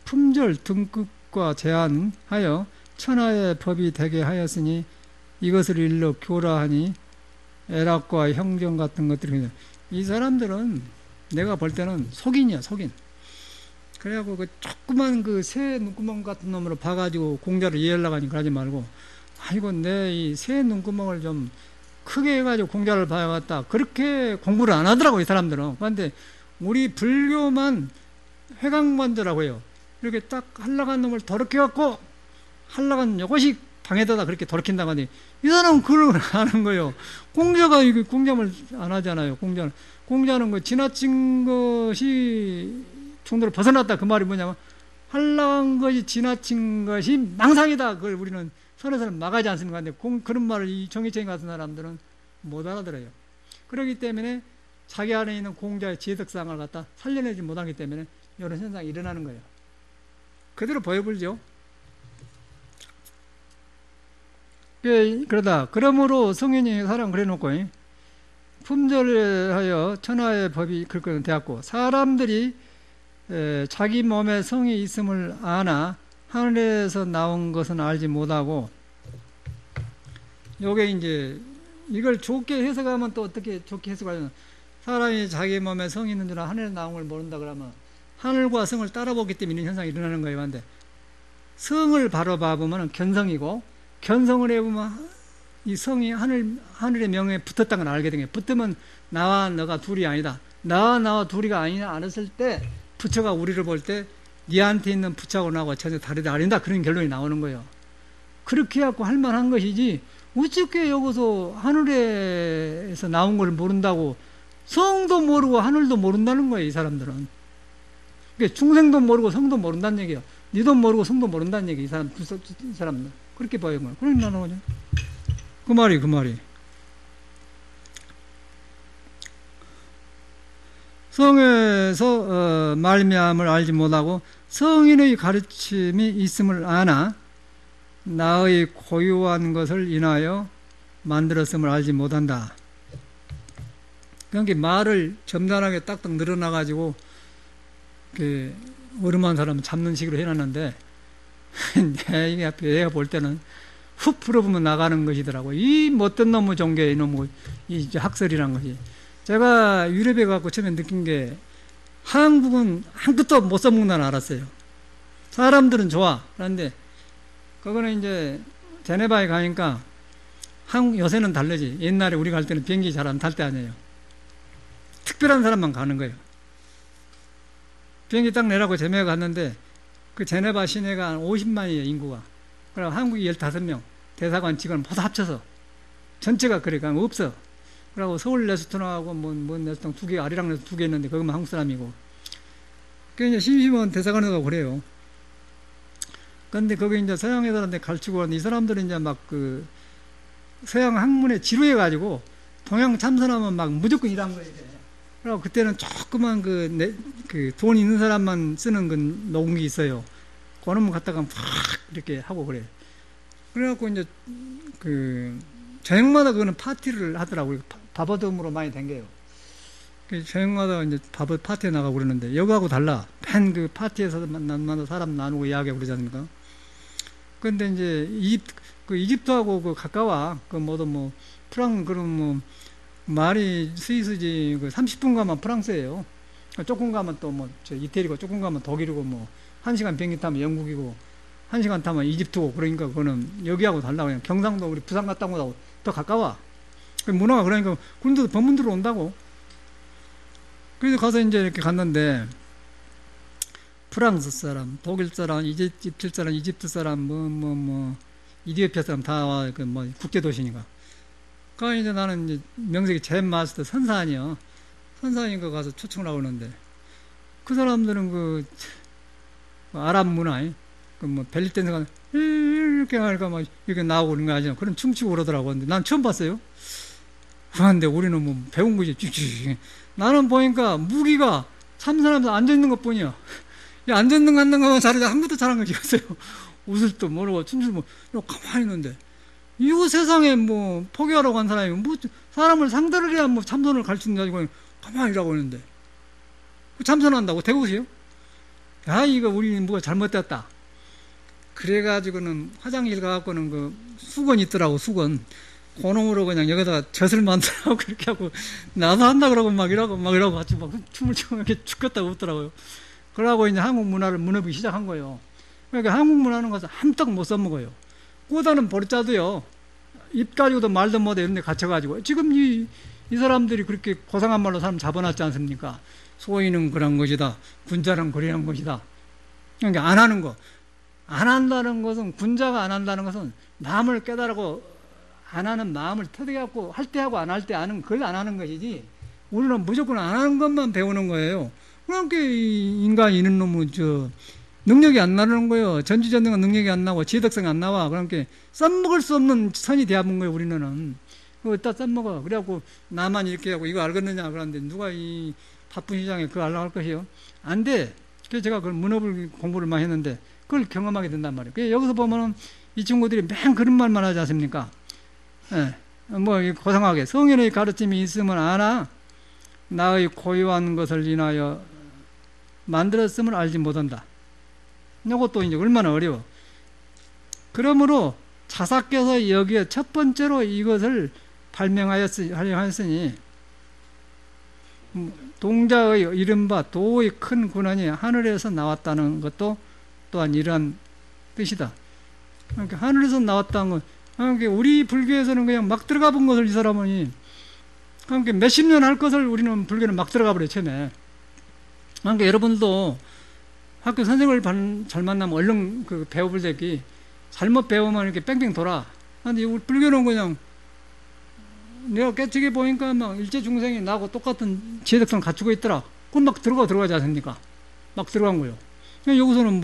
품절 등급과 제한하여 천하의 법이 되게 하였으니 이것을 일러 교라하니 애락과 형정 같은 것들이 이 사람들은 내가 볼 때는 속인이야, 속인. 그래갖고 그 조그만 그 새 눈구멍 같은 놈으로 봐가지고 공자를 이해하려고 하니까 하지 말고 아이고 내 이 새 눈구멍을 좀 크게 해가지고 공자를 봐야겠다. 그렇게 공부를 안 하더라고요, 이 사람들은. 그런데 우리 불교만 회광반도라고 해요. 이렇게 딱 한락한 놈을 더럽게 갖고 한락한 요것이 방에다가 그렇게 더럽힌다고 하니 이 사람은 그걸 하는 거예요. 공자가 이거 공자를 안 하잖아요. 공자는 그 지나친 것이 중도를 벗어났다. 그 말이 뭐냐면 한락한 것이 지나친 것이 망상이다. 그걸 우리는 선에서는 막아지 않습니까? 근데 그런 말을 이 정의체인 같은 사람들은 못 알아들어요. 그렇기 때문에 자기 안에 있는 공자의 지혜덕상을 갖다 살려내지 못하기 때문에 이런 현상이 일어나는 거예요. 그대로 보여불죠. 그러므로 성인이 사람 그래놓고 품절하여 천하의 법이 그렇게 되었고 사람들이 자기 몸에 성이 있음을 아나 하늘에서 나온 것은 알지 못하고 요게 이제 이걸 좋게 해석하면 또 어떻게 좋게 해석하냐면 사람이 자기 몸에 성이 있는 줄 하늘에서 나온 걸 모른다 그러면 하늘과 성을 따라보기 때문에 이런 현상이 일어나는 거예요. 근데 성을 바로 봐보면 견성이고 견성을 해보면 이 성이 하늘의 명에 붙었다는 걸 알게 된 거예요. 붙으면 나와 너가 둘이 아니다. 나와 둘이가 아니냐 알았을 때 부처가 우리를 볼 때 니한테 있는 부처하고 나하고 전혀 다르다 아니다. 그런 결론이 나오는 거예요. 그렇게 해갖고 할 만한 것이지 어떻게 여기서 하늘에서 나온 걸 모른다고 성도 모르고 하늘도 모른다는 거예요. 이 사람들은. 그러니까 중생도 모르고 성도 모른다는 얘기예요. 니도 모르고 성도 모른다는 얘기. 이 사람들. 그렇게 봐요. 그런 나는 거죠. 그 말이. 성에서 말미암을 알지 못하고 성인의 가르침이 있음을 아나 나의 고유한 것을 인하여 만들었음을 알지 못한다. 그러니까 말을 점잖하게 딱딱 늘어나가지고 그 어름한 사람은 잡는 식으로 해놨는데 내가 볼 때는 훅 풀어보면 나가는 것이더라고. 이 못된 놈의 종교, 이놈의 이 학설이란 것이. 제가 유럽에 가고 처음에 느낀 게 한국은 한 끗도 못 써먹는다는 알았어요. 사람들은 좋아. 그런데 그거는 이제 제네바에 가니까 한국 요새는 다르지. 옛날에 우리 갈 때는 비행기 잘 안 탈 때 아니에요. 특별한 사람만 가는 거예요. 비행기 딱 내라고 제네바 갔는데 그 제네바 시내가 한 50만이에요, 인구가. 그럼 한국이 15명, 대사관 직원 모두 합쳐서 전체가 그러니까 없어. 그리고 서울 레스토랑하고 뭔 레스토랑 2개, 아리랑 레스토랑 2개 있는데 그것만 한국 사람이고. 그러니까 심심한 대사관에 가고 그래요. 근데 거기 이제 서양 애들한테 가르치고 하는데 이 사람들은 이제 막 그 서양 학문에 지루해가지고 동양 참선하면 막 무조건 일한 거예요. 그리고 그때는 조그만 그 돈 있는 사람만 쓰는 그 농기 있어요. 그놈만 갖다가 팍 이렇게 하고 그래요. 그래갖고 이제 그 저녁마다 그거는 파티를 하더라고요. 밥어둠으로 많이 댕겨요. 저녁마다 이제 밥을 파티에 나가고 그러는데 여기하고 달라. 맨 그 파티에서 만나서 사람 나누고 이야기하고 그러지 않습니까? 근데 이제 이집트하고 그 가까워. 그 뭐도 뭐 그럼 뭐 말이 스위스지. 그 30분 가면 프랑스예요. 조금 가면 또 뭐 이태리고 조금 가면 독일이고 뭐 1시간 비행기 타면 영국이고 1시간 타면 이집트고 그러니까 그거는 여기하고 달라. 그냥 경상도 우리 부산 갔다 온 거하고 더 가까워. 문화가 그러니까 그런데도 법문들어 온다고. 그래서 가서 이제 이렇게 갔는데 프랑스 사람, 독일 사람, 이집트 사람, 이집트 사람, 이디오피아 사람 다 와. 그 뭐 국제 도시니까. 그러니까 이제 나는 이제 명색이 젠 마스터 선사하니요. 선사하니까 가서 초청을 하고 오는데 그 사람들은 그 아랍 문화, 그 뭐 벨리 댄스가 이렇게 하니까 막 이렇게 나오고 그런 거 아니야. 그런 춤추고 그러더라고. 근데 난 처음 봤어요. 그런데 우리는 뭐 배운 거지. 나는 보니까 무기가 참선하면서 앉아있는 것 뿐이야. 앉아있는 거 앉는 거만 잘하지 아무것도 잘한 거 없어요. 웃을 도 모르고 춤출 뭐 가만히 있는데 이거 세상에 뭐 포기하라고 한 사람이 뭐 사람을 상대를 해야 뭐 참선을 가르치는 게 아니고 가만히 일하고 있는데 참선한다고 대고세요? 야 이거 우리 뭐가 잘못됐다. 그래가지고는 화장실 가갖고는 그 수건 있더라고. 수건 그놈으로 그냥 여기다가 젖을 만들라고 그렇게 하고 나도 한다 그러고 막 이러고 같이 막 춤을 추고 이렇게 죽겠다고 웃더라고요. 그러고 이제 한국 문화를 무너뜨리기 시작한 거예요. 그러니까 한국 문화는 가서 한떡 못 써먹어요. 꼬다는 버릇자도요. 입 가지고도 말도 못해 이런 데 갇혀가지고 지금 이 사람들이 그렇게 고상한 말로 사람 잡아놨지 않습니까? 소인은 그런 것이다. 군자는 그러한 것이다. 그러니까 안 하는 거. 안 한다는 것은, 군자가 안 한다는 것은 마음을 깨달고 안 하는 마음을 터득해갖고 할 때 하고 안 할 때 아는 그걸 안 하는 것이지, 우리는 무조건 안 하는 것만 배우는 거예요. 그러니까 인간이 이런 놈은 능력이 안 나는 거예요. 전지전능한 능력이 안 나고 지혜덕성이 안 나와. 그러니까 써먹을 수 없는 선이 되어본 거예요, 우리는. 그거 어디다 써먹어. 그래갖고 나만 이렇게 하고 이거 알겠느냐 그러는데 누가 이 바쁜 시장에 그거 알라고 할 것이요? 안 돼. 그래서 제가 그걸 문업을 공부를 많이 했는데 그걸 경험하게 된단 말이에요. 그래서 여기서 보면은 이 친구들이 맨 그런 말만 하지 않습니까? 예. 뭐 고상하게 성인의 가르침이 있으면 아나 나의 고유한 것을 인하여 만들었음을 알지 못한다. 이것도 이제 얼마나 어려워. 그러므로 자사께서 여기에 첫 번째로 이것을 발명하였으니 동자의 이른바 도의 큰 군원이 하늘에서 나왔다는 것도 또한 이러한 뜻이다. 그러니까 하늘에서 나왔다는 건, 그러니까 우리 불교에서는 그냥 막 들어가 본 것을 이 사람은, 그러니까 몇십 년 할 것을 우리는 불교는 막 들어가 버려요, 처음에. 그러니까 여러분도 학교 선생님을 잘 만나면 얼른 그 배워볼 때기 잘못 배우면 이렇게 뺑뺑 돌아. 근데 우리 불교는 그냥 내가 깨치게 보니까 막 일체 중생이 나하고 똑같은 지혜덕성을 갖추고 있더라. 그럼 막 들어가지 않습니까? 막 들어간 거예요. 여기서는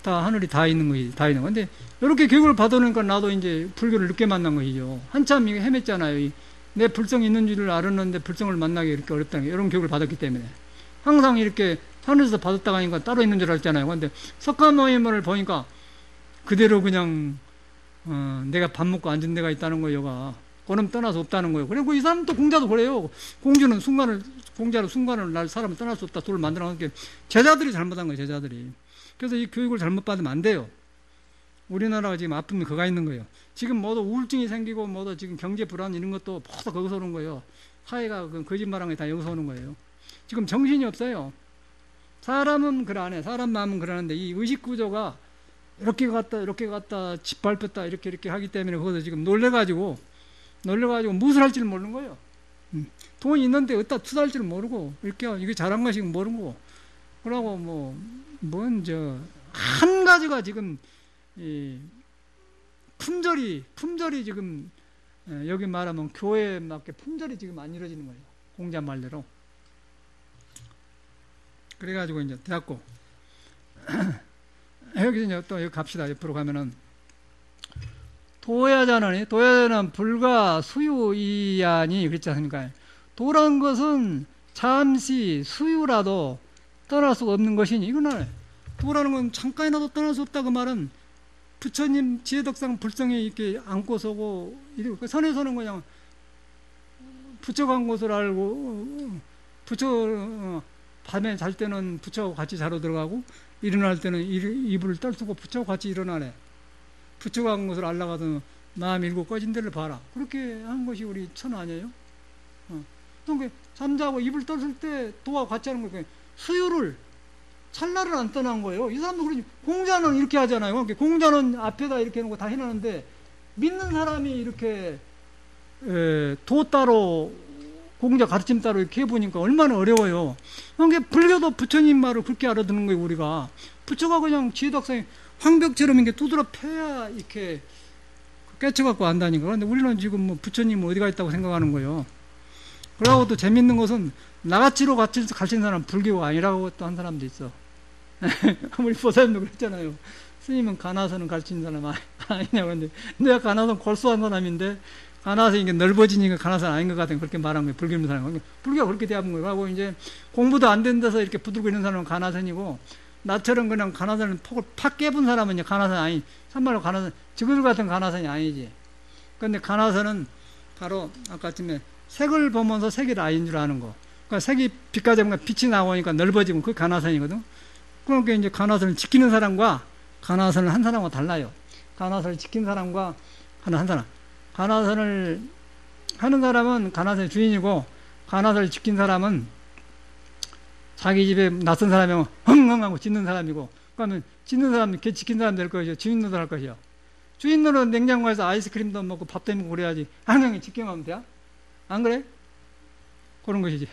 하늘이 다 있는 거지, 다 있는 건데, 이렇게 교육을 받아놓으니까 나도 이제 불교를 늦게 만난 것이죠. 한참 이거 헤맸잖아요. 내 불성이 있는 줄을 알았는데 불성을 만나기 이렇게 어렵다는 게, 이런 교육을 받았기 때문에. 항상 이렇게 하늘에서 받았다가 하니까 따로 있는 줄 알았잖아요. 근데 석가모니를 보니까 그대로 그냥, 내가 밥 먹고 앉은 데가 있다는 거예요. 그럼 떠나서 없다는 거예요. 그리고 이 사람도 공자도 그래요. 공자는 순간을 날 사람을 떠날 수 없다. 둘을 만들어 놓은 게 제자들이 잘못한 거예요, 제자들이. 그래서 이 교육을 잘못 받으면 안 돼요. 우리나라가 지금 아픔이 그가 있는 거예요. 지금 모두 우울증이 생기고 모두 지금 경제 불안 이런 것도 모두 거기서 오는 거예요. 사회가 거짓말한 게 다 여기서 오는 거예요. 지금 정신이 없어요. 사람은 그러네. 사람 마음은 그러는데 이 의식 구조가 이렇게 갔다 짓밟혔다 이렇게 하기 때문에 거기서 지금 놀래가지고 무엇을 할지를 모르는 거예요. 돈이 있는데 어디다 투자할지를 모르고 이렇게 이게 잘한 것이 모르고 그러고 한 가지가 지금 품절이 지금 여기 말하면 교회에 맞게 품절이 지금 안 이루어지는 거예요. 공자 말대로. 그래가지고 이제 대학고 여기서 이제 또 여기 갑시다. 옆으로 가면은 도야자는 불가 수유이하니 그랬지 않습니까? 도란 것은 잠시 수유라도 떠날 수가 없는 것이니 이거는 도라는 건 잠깐이라도 떠날 수 없다 그 말은 부처님 지혜덕상 불성에 이렇게 안고 서고 그 선에서는 그냥 부처 간 곳을 알고 부처 밤에 잘 때는 부처하고 같이 자러 들어가고 일어날 때는 이불을 떨수고 부처하고 같이 일어나네. 부처가 간 곳을 알라가도 마음 일고 꺼진 데를 봐라. 그렇게 한 것이 우리 천 아니에요? 그러니까 잠자고 이불 떴을 때 도와 같이 하는 거예요. 수유를 찰나를 안 떠난 거예요. 이 사람도 그러지. 공자는 이렇게 하잖아요. 그러니까 공자는 앞에다 이렇게 해놓고 다 해놨는데 믿는 사람이 이렇게 도 따로 공자 가르침 따로 이렇게 해보니까 얼마나 어려워요. 그러니까 불교도 부처님 말을 그렇게 알아듣는 거예요. 우리가 부처가 그냥 지혜덕상에 황벽처럼 이렇게 두드러 패야 이렇게 깨쳐갖고 안다니까. 그런데 우리는 지금 부처님 어디가 있다고 생각하는 거예요. 그러고 또 재밌는 것은 나가치로 가르친 사람 불교가 아니라고 또 한 사람도 있어. 우리 보살님도 그랬잖아요. 스님은 가나서는 가르친 사람 아니냐고. 근데 내가 가나서는 골수한 사람인데 가나서 이게 넓어지니까 가나서는 아닌 것 같아요. 그렇게 말한 거예요. 불교 있는 사람은. 불교가 그렇게 대합은 거예요. 하고 이제 공부도 안 된 데서 이렇게 부들고 있는 사람은 가나선이고 나처럼 그냥 가나선을 폭을 팍 깨본 사람은 이제 가나선 아니, 참말로 가나선, 지구들 같은 가나선이 아니지. 근데 가나선은 바로 아까쯤에 색을 보면서 색이 라인 줄 아는 거. 그러니까 색이 빛과 잡으니까 빛이 나오니까 넓어지면 그게 가나선이거든. 그러니까 이제 가나선을 지키는 사람과 가나선을 한 사람과 달라요. 가나선을 지킨 사람과 한 사람. 가나선을 하는 사람은 가나선의 주인이고 가나선을 지킨 사람은 자기 집에 낯선 사람이면 흥흥하고 짖는 사람이고 그러면 짓는 사람이 개 지킨 사람 될 것이요. 주인노릇 할 것이요. 주인노릇 냉장고에서 아이스크림도 먹고 밥도 먹고 그래야지. 한명이 지켜가면 돼? 안 그래? 그런 것이지.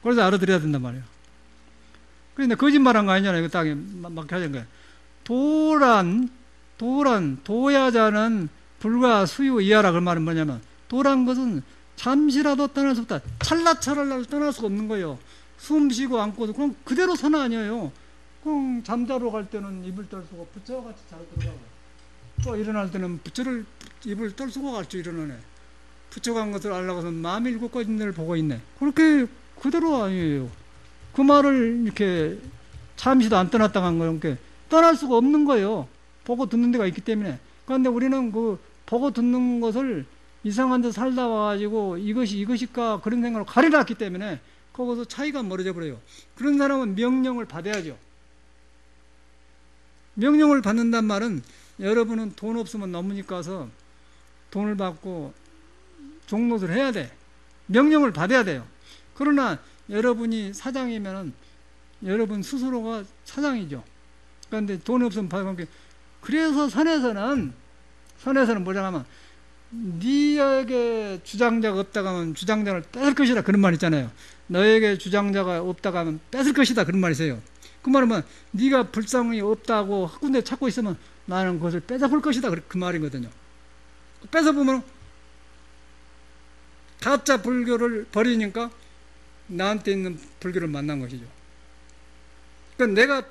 그래서 알아들어야 된단 말이에요. 그런데 거짓말한 거 아니잖아요. 그 땅에 막 하는 거야. 도야자는 불과 수유 이하라. 그 말은 뭐냐면, 도란 것은 잠시라도 떠날 수 없다. 찰나찰나를 떠날 수가 없는 거예요. 숨 쉬고 앉고도 그럼 그대로 선 아니에요. 그럼 잠자러 갈 때는 입을 떨수고 부처같이 잘 들어가고, 또 일어날 때는 입을 떨수고 갈 줄 일어나네. 부처간 것을 알라고서 마음이 일곱 가지를 보고 있네. 그렇게 그대로 아니에요. 그 말을 이렇게 잠시도 안 떠났다 간 거는 떠날 수가 없는 거예요. 보고 듣는 데가 있기 때문에. 그런데 우리는 그 보고 듣는 것을 이상한 데 살다 와가지고 이것이 이것일까 그런 생각을 가려놨기 때문에 거기서 차이가 멀어져 버려요. 그런 사람은 명령을 받아야죠. 명령을 받는단 말은 여러분은 돈 없으면 넘으니까서 돈을 받고 종노릇을 해야 돼. 명령을 받아야 돼요. 그러나 여러분이 사장이면은 여러분 스스로가 사장이죠. 그런데 돈이 없으면 받아먹게. 그래서 선에서는 뭐냐면 네에게 주장자가 없다가 하면 주장자를 뺏을 것이다 그런 말 있잖아요. 너에게 주장자가 없다가 하면 뺏을 것이다 그런 말이 있어요. 그 말은 뭐 네가 불쌍히 없다고 한 군데 찾고 있으면 나는 그것을 뺏어볼 것이다 그 말이거든요. 뺏어보면 가짜 불교를 버리니까 나한테 있는 불교를 만난 것이죠. 그러니까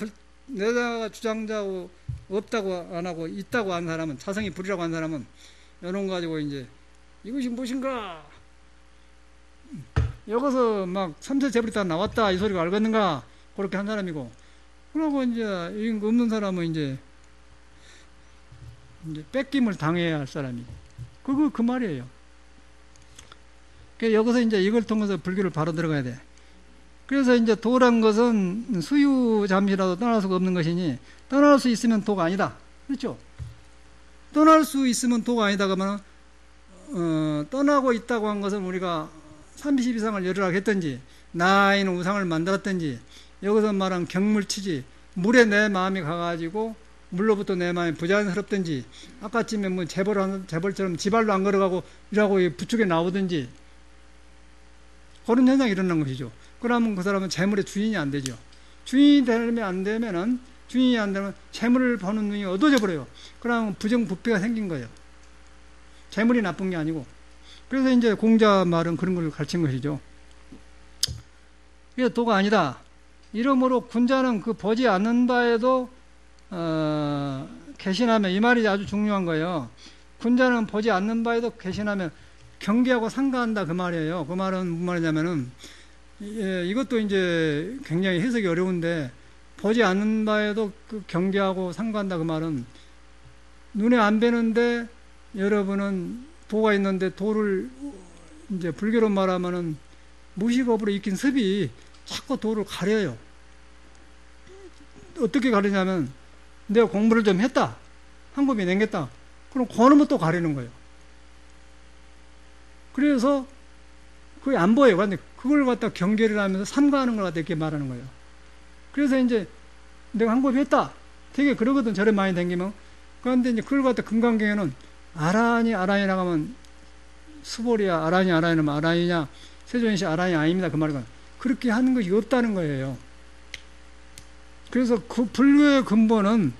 내가 주장자고 없다고 안 하고 있다고 한 사람은, 자성이 불이라고 한 사람은 이런 거 가지고 이제 이것이 무엇인가? 여기서 막 삼세 재벌이 다 나왔다 이 소리가 알겠는가? 그렇게 한 사람이고, 그러고 이제 없는 사람은 이제 뺏김을 당해야 할 사람이고, 그 말이에요. 그래서 여기서 이제 이걸 통해서 불교를 바로 들어가야 돼. 그래서 이제 도란 것은 수유 잠시라도 떠날 수가 없는 것이니 떠날 수 있으면 도가 아니다. 그렇죠? 떠날 수 있으면 도가 아니다. 그러면 떠나고 있다고 한 것은 우리가 30 이상을 열으라고 했든지 나이는 우상을 만들었든지 여기서 말한 경물치지 물에 내 마음이 가가지고 물로부터 내 마음이 부자연스럽든지 아까쯤에 뭐 재벌처럼 지발로 안 걸어가고 이라고 부축에 나오든지 그런 현상이 일어난 것이죠. 그러면 그 사람은 재물의 주인이 안 되죠. 주인이 안 되면 재물을 버는 눈이 어두워져 버려요. 그러면 부정부패가 생긴 거예요. 재물이 나쁜 게 아니고. 그래서 이제 공자 말은 그런 걸 가르친 것이죠. 그게 도가 아니다. 이러므로 군자는 그 보지 않는 바에도 개신하면, 이 말이 아주 중요한 거예요. 군자는 보지 않는 바에도 개신하면 경계하고 상가한다 그 말이에요. 그 말은 무슨 말이냐면은 이것도 이제 굉장히 해석이 어려운데, 보지 않는 바에도 그 경계하고 상가한다 그 말은 눈에 안 뵈는데 여러분은 도가 있는데 도를 이제 불교로 말하면은 무식업으로 익힌 습이 자꾸 도를 가려요. 어떻게 가리냐면 내가 공부를 좀 했다, 한급이 남겼다, 그럼 그놈은 또 가리는 거예요. 그래서 그게 안 보여요. 그런데 그걸 갖다 경계를 하면서 삼가하는 걸 갖다 이렇게 말하는 거예요. 그래서 이제 내가 한급이 했다, 되게 그러거든, 절에 많이 다니면. 그런데 이제 그걸 갖다 금강경에는 아라니 나가면 수보리야, 아라니 나면 아라니냐, 세존시 아라니 아닙니다 그 말이거든. 그렇게 하는 것이 없다는 거예요. 그래서 그 불교의 근본은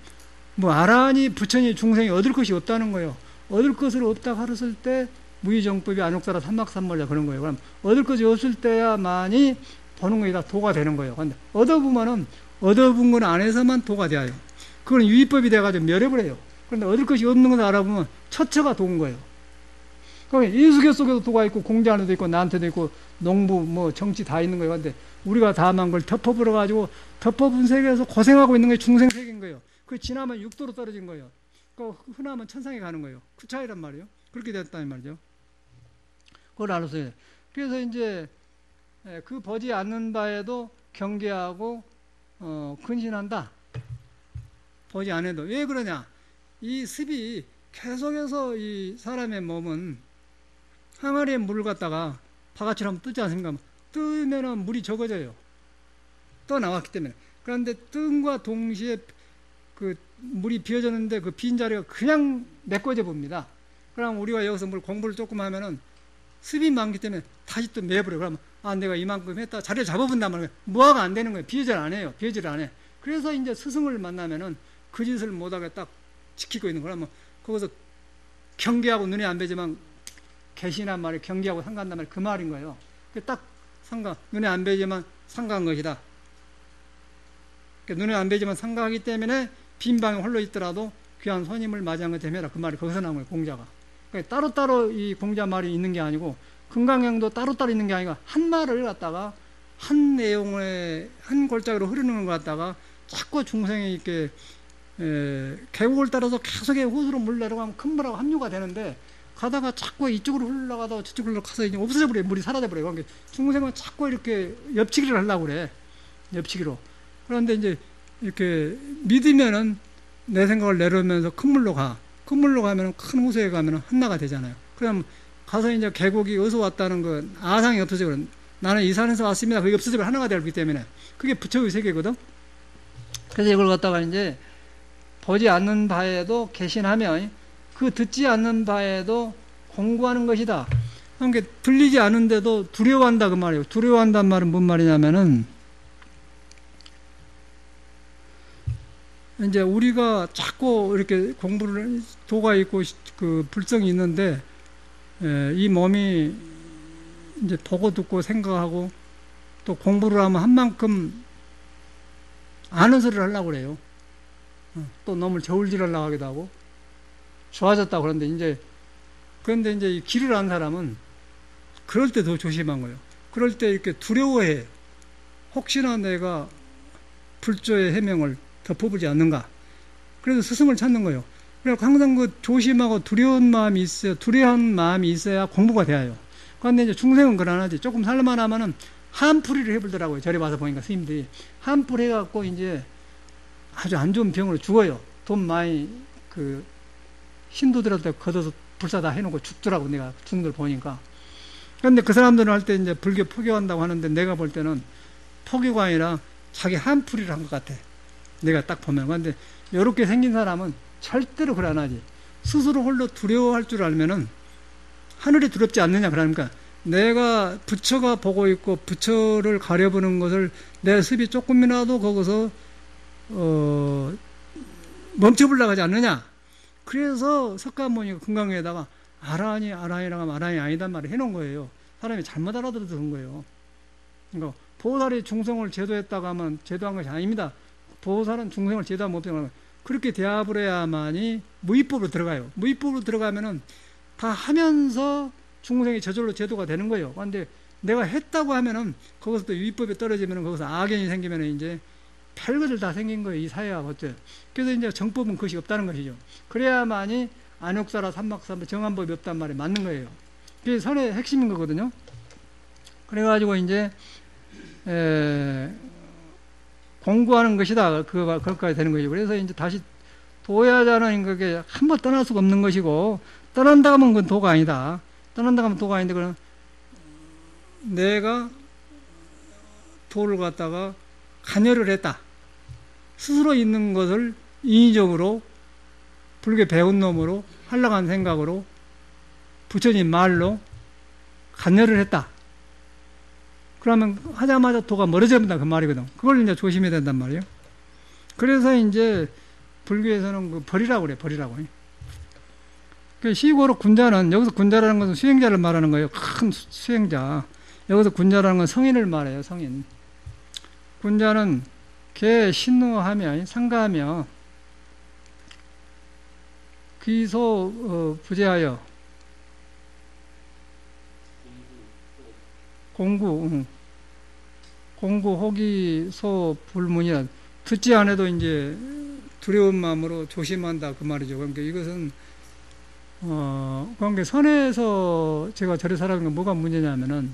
뭐 아라니 부처니 중생이 얻을 것이 없다는 거예요. 얻을 것을 없다고 하랬을 때 무의정법이 안옥사라 삼막삼몰자 그런 거예요. 그럼 얻을 것이 없을 때야만이 보는 것이 다 도가 되는 거예요. 근데 얻어보면은 얻어본 건 안에서만 도가 돼요. 그건 유의법이 돼가지고 멸해버려요. 그런데 얻을 것이 없는 것을 알아보면 처처가 도인 거예요. 그러니까 인수계 속에도 도가 있고 공자 안에도 있고 나한테도 있고 농부 뭐 정치 다 있는 거예요. 근데 우리가 다만 걸 덮어버려가지고 덮어본 세계에서 고생하고 있는 게 중생세계인 거예요. 그 지나면 육도로 떨어진 거예요. 그 흔하면 천상에 가는 거예요. 그 차이란 말이에요. 그렇게 됐다는 말이죠. 그걸 알았어요. 그래서 이제 그 보지 않는 바에도 경계하고 근신한다. 보지 않아도. 왜 그러냐? 이 습이 계속해서 이 사람의 몸은 항아리에 물을 갖다가 바가지로 한번 뜨지 않습니까? 뜨면은 물이 적어져요. 떠 나왔기 때문에. 그런데 뜸과 동시에 그 물이 비어졌는데 그 빈 자리가 그냥 메꿔져 봅니다. 그럼 우리가 여기서 뭘 공부를 조금 하면은 습이 많기 때문에 다시 또 매버려. 그러면 내가 이만큼 했다. 자리를 잡아본단 말이에요. 무화가 안 되는 거예요. 비어질 안 해요. 비어질 안 해. 그래서 이제 스승을 만나면은 그 짓을 못하게 딱 지키고 있는 거라면 거기서 경계하고 눈에 안 뵈지만 계시란 말이 경계하고 상가한단 말이 그 말인 거예요. 딱 상가, 눈에 안 뵈지만 상가한 것이다. 눈에 안 뵈지만 상가하기 때문에 빈 방에 홀로 있더라도 귀한 손님을 맞이한 것 때문에 그 말이 거기서 나온 거예요. 공자가. 그러니까 따로따로 이 공자 말이 있는 게 아니고 금강경도 따로따로 있는 게 아니라 한 말을 갖다가 한 내용의 한 골짜기로 흐르는 것 갖다가 자꾸 중생이 이렇게 계곡을 따라서 계속 호수로 물 내려가면 큰 물하고 합류가 되는데 가다가 자꾸 이쪽으로 흘러가다가 저쪽으로 가서 이제 없어져 버려요. 물이 사라져 버려요. 그러니까 중생은 자꾸 이렇게 옆치기를 하려고 그래. 옆치기로. 그런데 이제 이렇게 믿으면은 내 생각을 내려오면서 큰 물로 가. 큰 물로 가면은 큰 호수에 가면은 한나가 되잖아요. 그럼 가서 이제 계곡이 어디서 왔다는 건 아상이 없어져 버려. 나는 이 산에서 왔습니다. 그게 없어져 버려. 하나가 되기 때문에. 그게 부처의 세계거든. 그래서 이걸 갖다가 이제 보지 않는 바에도 개신하면 그 듣지 않는 바에도 공부하는 것이다. 그러니까 들리지 않은데도 두려워한다 그 말이에요. 두려워한다는 말은 뭔 말이냐면은 이제 우리가 자꾸 이렇게 공부를 도가 있고 그 불성이 있는데 이 몸이 이제 보고 듣고 생각하고 또 공부를 하면 한 만큼 아는 소리를 하려고 그래요. 또 너무 저울질하려고 하기도 하고 좋아졌다고 그러는데 그런데 이제 길을 아는 사람은 그럴 때 더 조심한 거예요. 그럴 때 이렇게 두려워해. 혹시나 내가 불조의 해명을 덮어보지 않는가. 그래서 스승을 찾는 거예요. 그래서 항상 그 조심하고 두려운 마음이 있어요. 두려운 마음이 있어야 공부가 돼요. 그런데 이제 중생은 그러나지 조금 살만하면은 한풀이를 해보더라고요. 절에 와서 보니까 스님들이 한풀 해갖고 이제 아주 안 좋은 병으로 죽어요. 돈 많이 그 신도들한테 걷어서 불사다 해놓고 죽더라고. 내가 죽는 걸 보니까. 그런데 그 사람들은 할 때 이제 불교 포교한다고 하는데 내가 볼 때는 포교가 아니라 자기 한풀이를 한 것 같아. 내가 딱 보면. 그런데 이렇게 생긴 사람은 절대로 그걸 안 하지. 스스로 홀로 두려워할 줄 알면은 하늘이 두렵지 않느냐. 그러니까 내가 부처가 보고 있고 부처를 가려보는 것을 내 습이 조금이라도 거기서 멈춰보려고 하지 않느냐. 그래서 석가모니가 금강에다가 아라니 아라니라고 하면 아라니 아니단 말을 해놓은 거예요. 사람이 잘못 알아들어서 그런 거예요. 그러니까 보살이 중생을 제도했다고 하면 제도한 것이 아닙니다. 보살은 중생을 제도하면 못하면 그렇게 대합을 해야만이 무위법으로 들어가요. 무위법으로 들어가면은 다 하면서 중생이 저절로 제도가 되는 거예요. 그런데 내가 했다고 하면은 거기서 또 위법에 떨어지면은 거기서 악연이 생기면은 이제 별것들 다 생긴 거예요. 이 사회가 어째. 그래서 이제 정법은 그것이 없다는 것이죠. 그래야만이 안욕사라 삼막삼 정한법이 없단 말이 맞는 거예요. 그게 선의 핵심인 거거든요. 그래가지고 이제 공부하는 것이다. 그것까지 되는 것이고. 그래서 이제 다시 도야자는 그게 한 번 떠날 수가 없는 것이고, 떠난다 하면 그건 도가 아니다. 떠난다 하면 도가 아닌데, 그럼 내가 도를 갖다가 관여를 했다. 스스로 있는 것을 인위적으로 불교 배운 놈으로 하려고 하는 생각으로 부처님 말로 관여를 했다. 그러면 하자마자 도가 멀어져 버린다 그 말이거든. 그걸 이제 조심해야 된단 말이에요. 그래서 이제 불교에서는 그 버리라고 그래. 버리라고. 그 시고로 군자는 여기서 군자라는 것은 수행자를 말하는 거예요. 큰 수행자. 여기서 군자라는 건 성인을 말해요. 성인. 군자는 개 신노하며 상가하며 귀소 부재하여 공구 호기 소 불문이라 듣지 않아도 이제 두려운 마음으로 조심한다 그 말이죠. 그러니까 이것은 그러니까 선에서 제가 절에 살아가는 건 뭐가 문제냐면은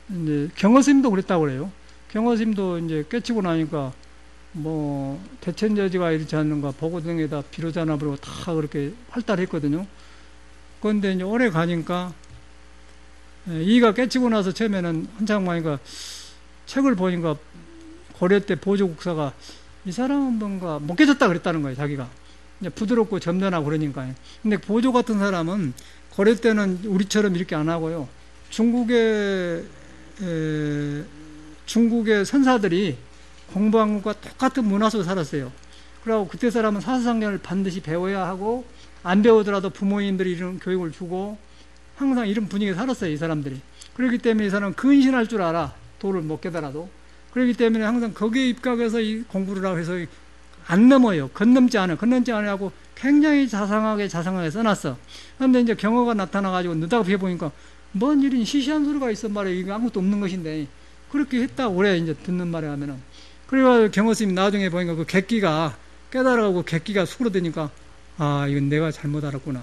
이제 경허스님도 그랬다고 그래요. 경허스님도 이제 깨치고 나니까 뭐 대천저지가 이렇지 않는가 보고등에다 비로자나 부르고 다 그렇게 활달했거든요. 그런데 이제 오래 가니까 이가 깨치고 나서 처음에는 한참 가니까 책을 보니까 고려 때 보조국사가 이 사람은 뭔가 못 깨졌다 그랬다는 거예요, 자기가. 이제 부드럽고 점잖하고 그러니까요. 근데 보조 같은 사람은 고려 때는 우리처럼 이렇게 안 하고요. 중국의 선사들이 공부한 것과 똑같은 문화 속에 살았어요. 그리고 그때 사람은 사사상경을 반드시 배워야 하고, 안 배우더라도 부모님들이 이런 교육을 주고, 항상 이런 분위기에 살았어요, 이 사람들이. 그렇기 때문에 이 사람은 근신할 줄 알아, 도를 못 깨달아도. 그렇기 때문에 항상 거기에 입각해서 이 공부를 하고 해서 안 넘어요. 건넘지 않으고 굉장히 자상하게 써놨어. 그런데 이제 경어가 나타나가지고 느다가 해보니까 뭔 이런 시시한 소리가 있어 말이야. 이거 아무것도 없는 것인데. 그렇게 했다고 그래, 이제 듣는 말에 하면은. 그래가지고 경어스님이 나중에 보니까 그 객기가 깨달아가고 객기가 수그러드니까, 아, 이건 내가 잘못 알았구나.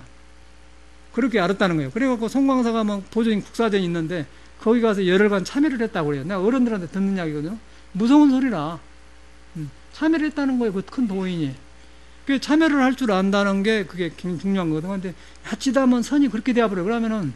그렇게 알았다는 거예요. 그래갖고 송광사가 뭐 보조인 국사전이 있는데 거기 가서 열흘간 참여를 했다고 그래요. 내가 어른들한테 듣는 이야기거든요. 무서운 소리라. 참여를 했다는 거예요. 그 큰 도인이. 그 참여를 할 줄 안다는 게 그게 중요한 거거든요. 근데 하치다면 선이 그렇게 되어버려요. 그러면은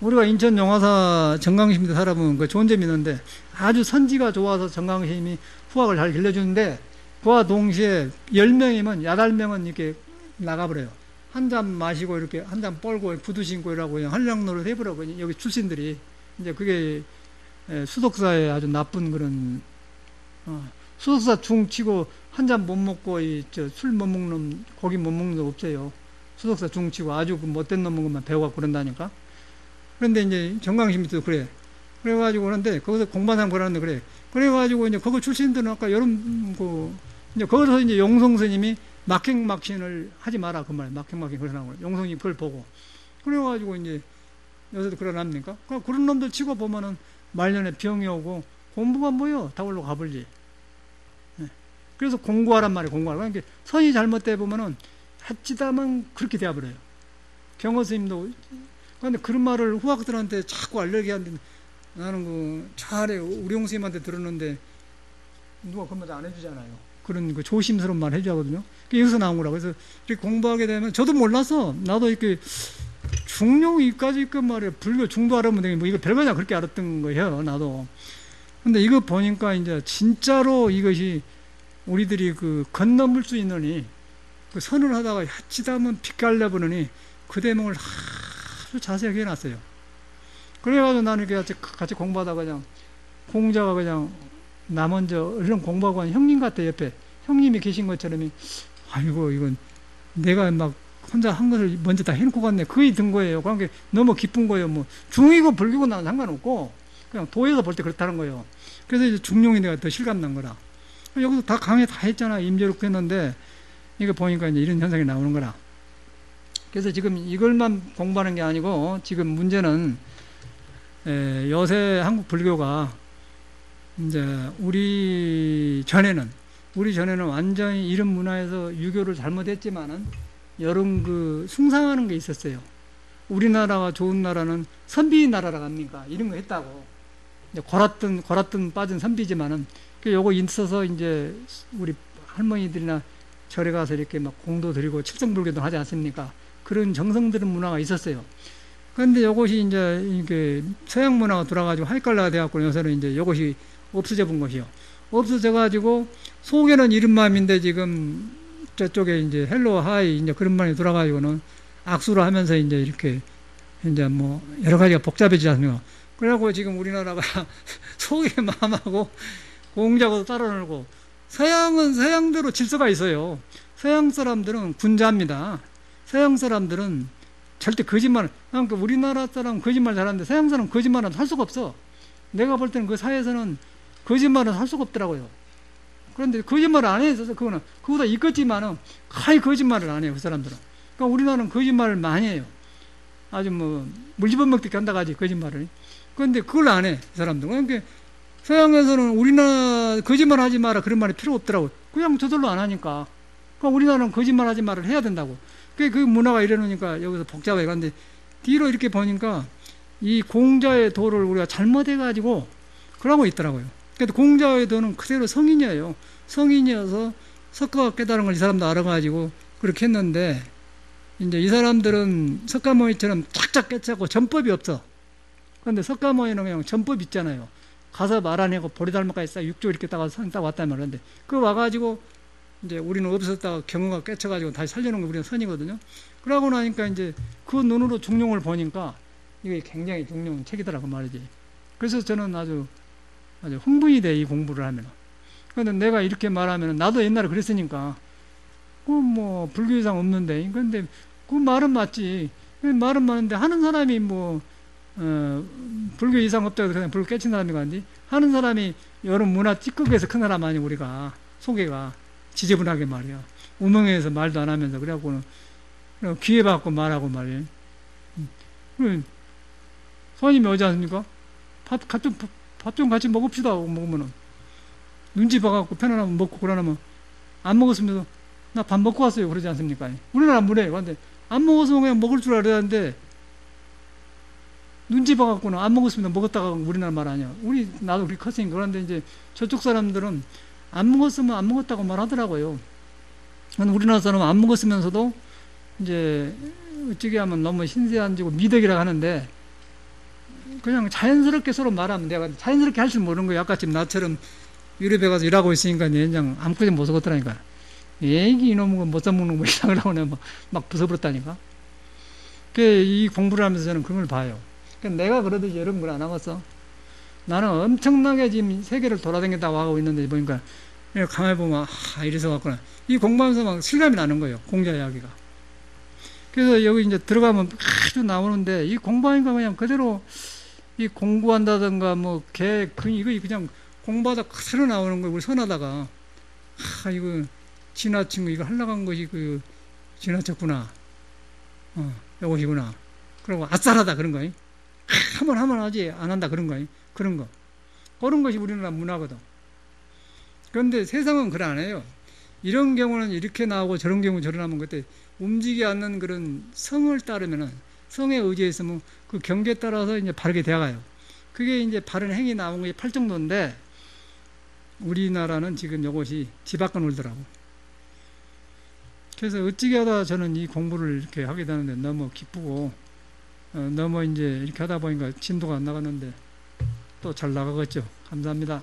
우리가 인천 용화사 정강심대 살아보면 그 좋은 점이 있는데 아주 선지가 좋아서 정강심이 후학을 잘 길러주는데 그와 동시에 10명이면 8명은 이렇게 나가버려요. 한 잔 마시고 이렇게 한 잔 뻘고 구두 신고 이러고 그냥 한량노릇 해버려고 여기 출신들이. 이제 그게 수덕사의 아주 나쁜 그런, 수덕사 중치고 한 잔 못 먹고 술 못 먹는, 고기 못 먹는 거 없어요. 수덕사 중치고 아주 그 못된 놈 것만 배워갖고 그런다니까. 그런데 이제 정강심도 그래. 그래가지고 그런데 거기서 공부한 사람 그러는데 그래. 그래가지고 이제 거기 출신들은 아까 이제 거기서 이제 용성 스님이 막행막신을 하지 마라 그 말이에요. 막행막신 그러라고 용성이 그걸 보고. 그래가지고 이제 요새도 그러랍니까? 그런 놈들 치고 보면은 말년에 병이 오고 공부가 뭐요? 다올로 가버리지. 네. 그래서 공부하란 말이에요. 공부하라. 그러니까 선이 잘못돼 보면은 하찌다만 그렇게 되어버려요. 경호 스님도. 그런데 그런 말을 후학들한테 자꾸 알려게 하는데 나는 그 차라리 우리 용 스님한테 들었는데 누가 그런 말 안 해주잖아요. 그런 그 조심스러운 말 해주거든요. 여기서 나온 거라. 그래서 이렇게 공부하게 되면 저도 몰라서 나도 이렇게 중용이까지 그 말이에요. 불교 중도 알아보면 되게 뭐 이거 별거냐 그렇게 알았던 거예요. 나도. 근데 이거 보니까 이제 진짜로 이것이 우리들이 그 건너물 수 있느니 그 선을 하다가 하치다면 빛깔려 보느니 그 대목을 아주 자세하게 해놨어요. 그래가지고 나는 이렇게 같이 공부하다가 그냥 공자가 그냥 나 먼저 얼른 공부하고 한 형님 같아. 옆에 형님이 계신 것처럼 아이고 이건 내가 막 혼자 한 것을 먼저 다 해놓고 갔네. 그게 든 거예요. 그런 게 너무 기쁜 거예요. 뭐 중이고 불교고 나는 상관없고 그냥 도에서 볼 때 그렇다는 거예요. 그래서 이제 중용이 내가 더 실감난 거라. 여기서 다 강의 다 했잖아. 임재롭게 했는데 이거 보니까 이제 이런 현상이 나오는 거라. 그래서 지금 이걸만 공부하는 게 아니고 지금 문제는 요새 한국 불교가 이제 우리 전에는 완전히 이런 문화에서 유교를 잘못했지만은 여름 그 숭상하는 게 있었어요. 우리나라가 좋은 나라는 선비 나라라고 합니까? 이런 거 했다고. 이제 골았든 빠진 선비지만은 요거 있어서 이제 우리 할머니들이나 절에 가서 이렇게 막 공도 드리고 칠성불교도 하지 않습니까? 그런 정성들은 문화가 있었어요. 그런데 요것이 이제 이게 서양 문화가 돌아가지고 하이칼라가 돼갖고 요새는 이제 요것이 없어져 본 것이요. 없어져 가지고 속에는 이런 마음인데 지금 저쪽에 이제 헬로 하이 이제 그런 말이 돌아가지고는 악수를 하면서 이제 이렇게 이제 뭐 여러 가지가 복잡해지지 않습니까? 그래갖고 지금 우리나라가 속의 마음하고 공자하고 따라 놀고 서양은 서양대로 질서가 있어요. 서양 사람들은 군자입니다. 서양 사람들은 절대 거짓말, 그러니까 우리나라 사람 거짓말 잘하는데 서양 사람 거짓말은 할 수가 없어. 내가 볼 때는 그 사회에서는 거짓말은 할 수가 없더라고요. 그런데 거짓말을 안 해서 그거는 그보다 이것지만은 거의 거짓말을 안 해요. 그 사람들은. 그러니까 우리나라는 거짓말을 많이 해요. 아주 뭐 물집어먹듯이 한다가지 거짓말을. 그런데 그걸 안 해. 그 사람들은. 그러니까 서양에서는 우리나라 거짓말 하지 마라 그런 말이 필요 없더라고. 그냥 저절로 안 하니까. 그러니까 우리나라는 거짓말 하지 말을 해야 된다고. 그 문화가 이러니까 여기서 복잡해. 그런데 뒤로 이렇게 보니까 이 공자의 도를 우리가 잘못해가지고 그러고 있더라고요. 그래도 공자의 도는 그대로 성인이에요. 성인이어서 석가가 깨달은 걸 이 사람도 알아가지고 그렇게 했는데 이제 이 사람들은 석가모니처럼 쫙쫙 깨닫고 전법이 없어. 그런데 석가모니는 그냥 전법 있잖아요. 가서 말 안 하고 보리달마까지 싹 6조 이렇게 따가 딱 왔단 말인데, 그 와가지고 이제 우리는 없었다가 경우가 깨쳐가지고 다시 살려놓은 게 우리는 선이거든요. 그러고 나니까 이제 그 눈으로 중용을 보니까 이게 굉장히 중용 책이더라고 말이지. 그래서 저는 아주 흥분이 돼, 이 공부를 하면. 그런데 내가 이렇게 말하면 나도 옛날에 그랬으니까 그 뭐 불교 이상 없는데, 근데 그 말은 맞지. 말은 맞는데 하는 사람이 뭐 불교 이상 없다고 그냥 불교 깨친 사람이 간디, 하는 사람이 여러 문화 찌꺼기에서 큰 사람 아니, 우리가 속에가 지저분하게 말이야. 우멍에서 말도 안 하면서. 그래갖고는 기회 받고 말하고 말이야. 손님이 오지 않습니까? 밥 좀 같이 먹읍시다 하고 먹으면은 눈치 봐갖고 편안하면 먹고, 그러나면 안 먹었으면서 나 밥 먹고 왔어요 그러지 않습니까? 우리나라 문화예요. 근데 안 먹었으면 그냥 먹을 줄 알았는데 눈치 봐갖고는 안 먹었으면 먹었다가 우리나라 말 아니야. 나도 그렇게 컸으니까. 그런데 이제 저쪽 사람들은 안 먹었으면 안 먹었다고 말하더라고요. 우리나라 사람은 안 먹었으면서도 이제 어찌게 하면 너무 신세한지고 미덕이라고 하는데, 그냥 자연스럽게 서로 말하면 내가 자연스럽게 할 줄 모르는 거예요. 아까 지금 나처럼 유럽에 가서 일하고 있으니까 그냥 아무것도 못 쓰겠더라니까. 애기 이놈은 못 써먹는 거 이상을 하고 막 부숴버렸다니까. 이 공부를 하면서 저는 그런 걸 봐요. 내가 그러듯이 여러분 걸 안 하겠어? 나는 엄청나게 지금 세계를 돌아다녔다고 하고 있는데 보니까 가만히 보면 이래서 갔구나. 이 공부하면서 막 실감이 나는 거예요. 공자 이야기가. 그래서 여기 이제 들어가면 아주 나오는데, 이 공부하니까 그냥 그대로 이 공부한다든가 뭐 이거 그냥 공부하다 그대로 나오는 거예요. 우리 선하다가 이거 지나친 거 이거 하려고 한 것이 지나쳤구나. 요것이구나. 그리고 아싸라다 그런 거예요. 한번 하면 하지 안 한다 그런 거예요. 그런 것이 우리나라 문화거든. 그런데 세상은 그래 안 해요. 이런 경우는 이렇게 나오고 저런 경우 저런 하면 그때 움직이지 않는 그런 성을 따르면은, 성에 의지했으면 그 경계에 따라서 이제 바르게 되어가요. 그게 이제 바른 행위 나온 게 8정도인데 우리나라는 지금 이것이 뒤바꿔 놀더라고. 그래서 어찌게 하다 저는 이 공부를 이렇게 하게 되는데 너무 기쁘고, 너무 이제 이렇게 하다 보니까 진도가 안 나갔는데 또 잘 나가겠죠. 감사합니다.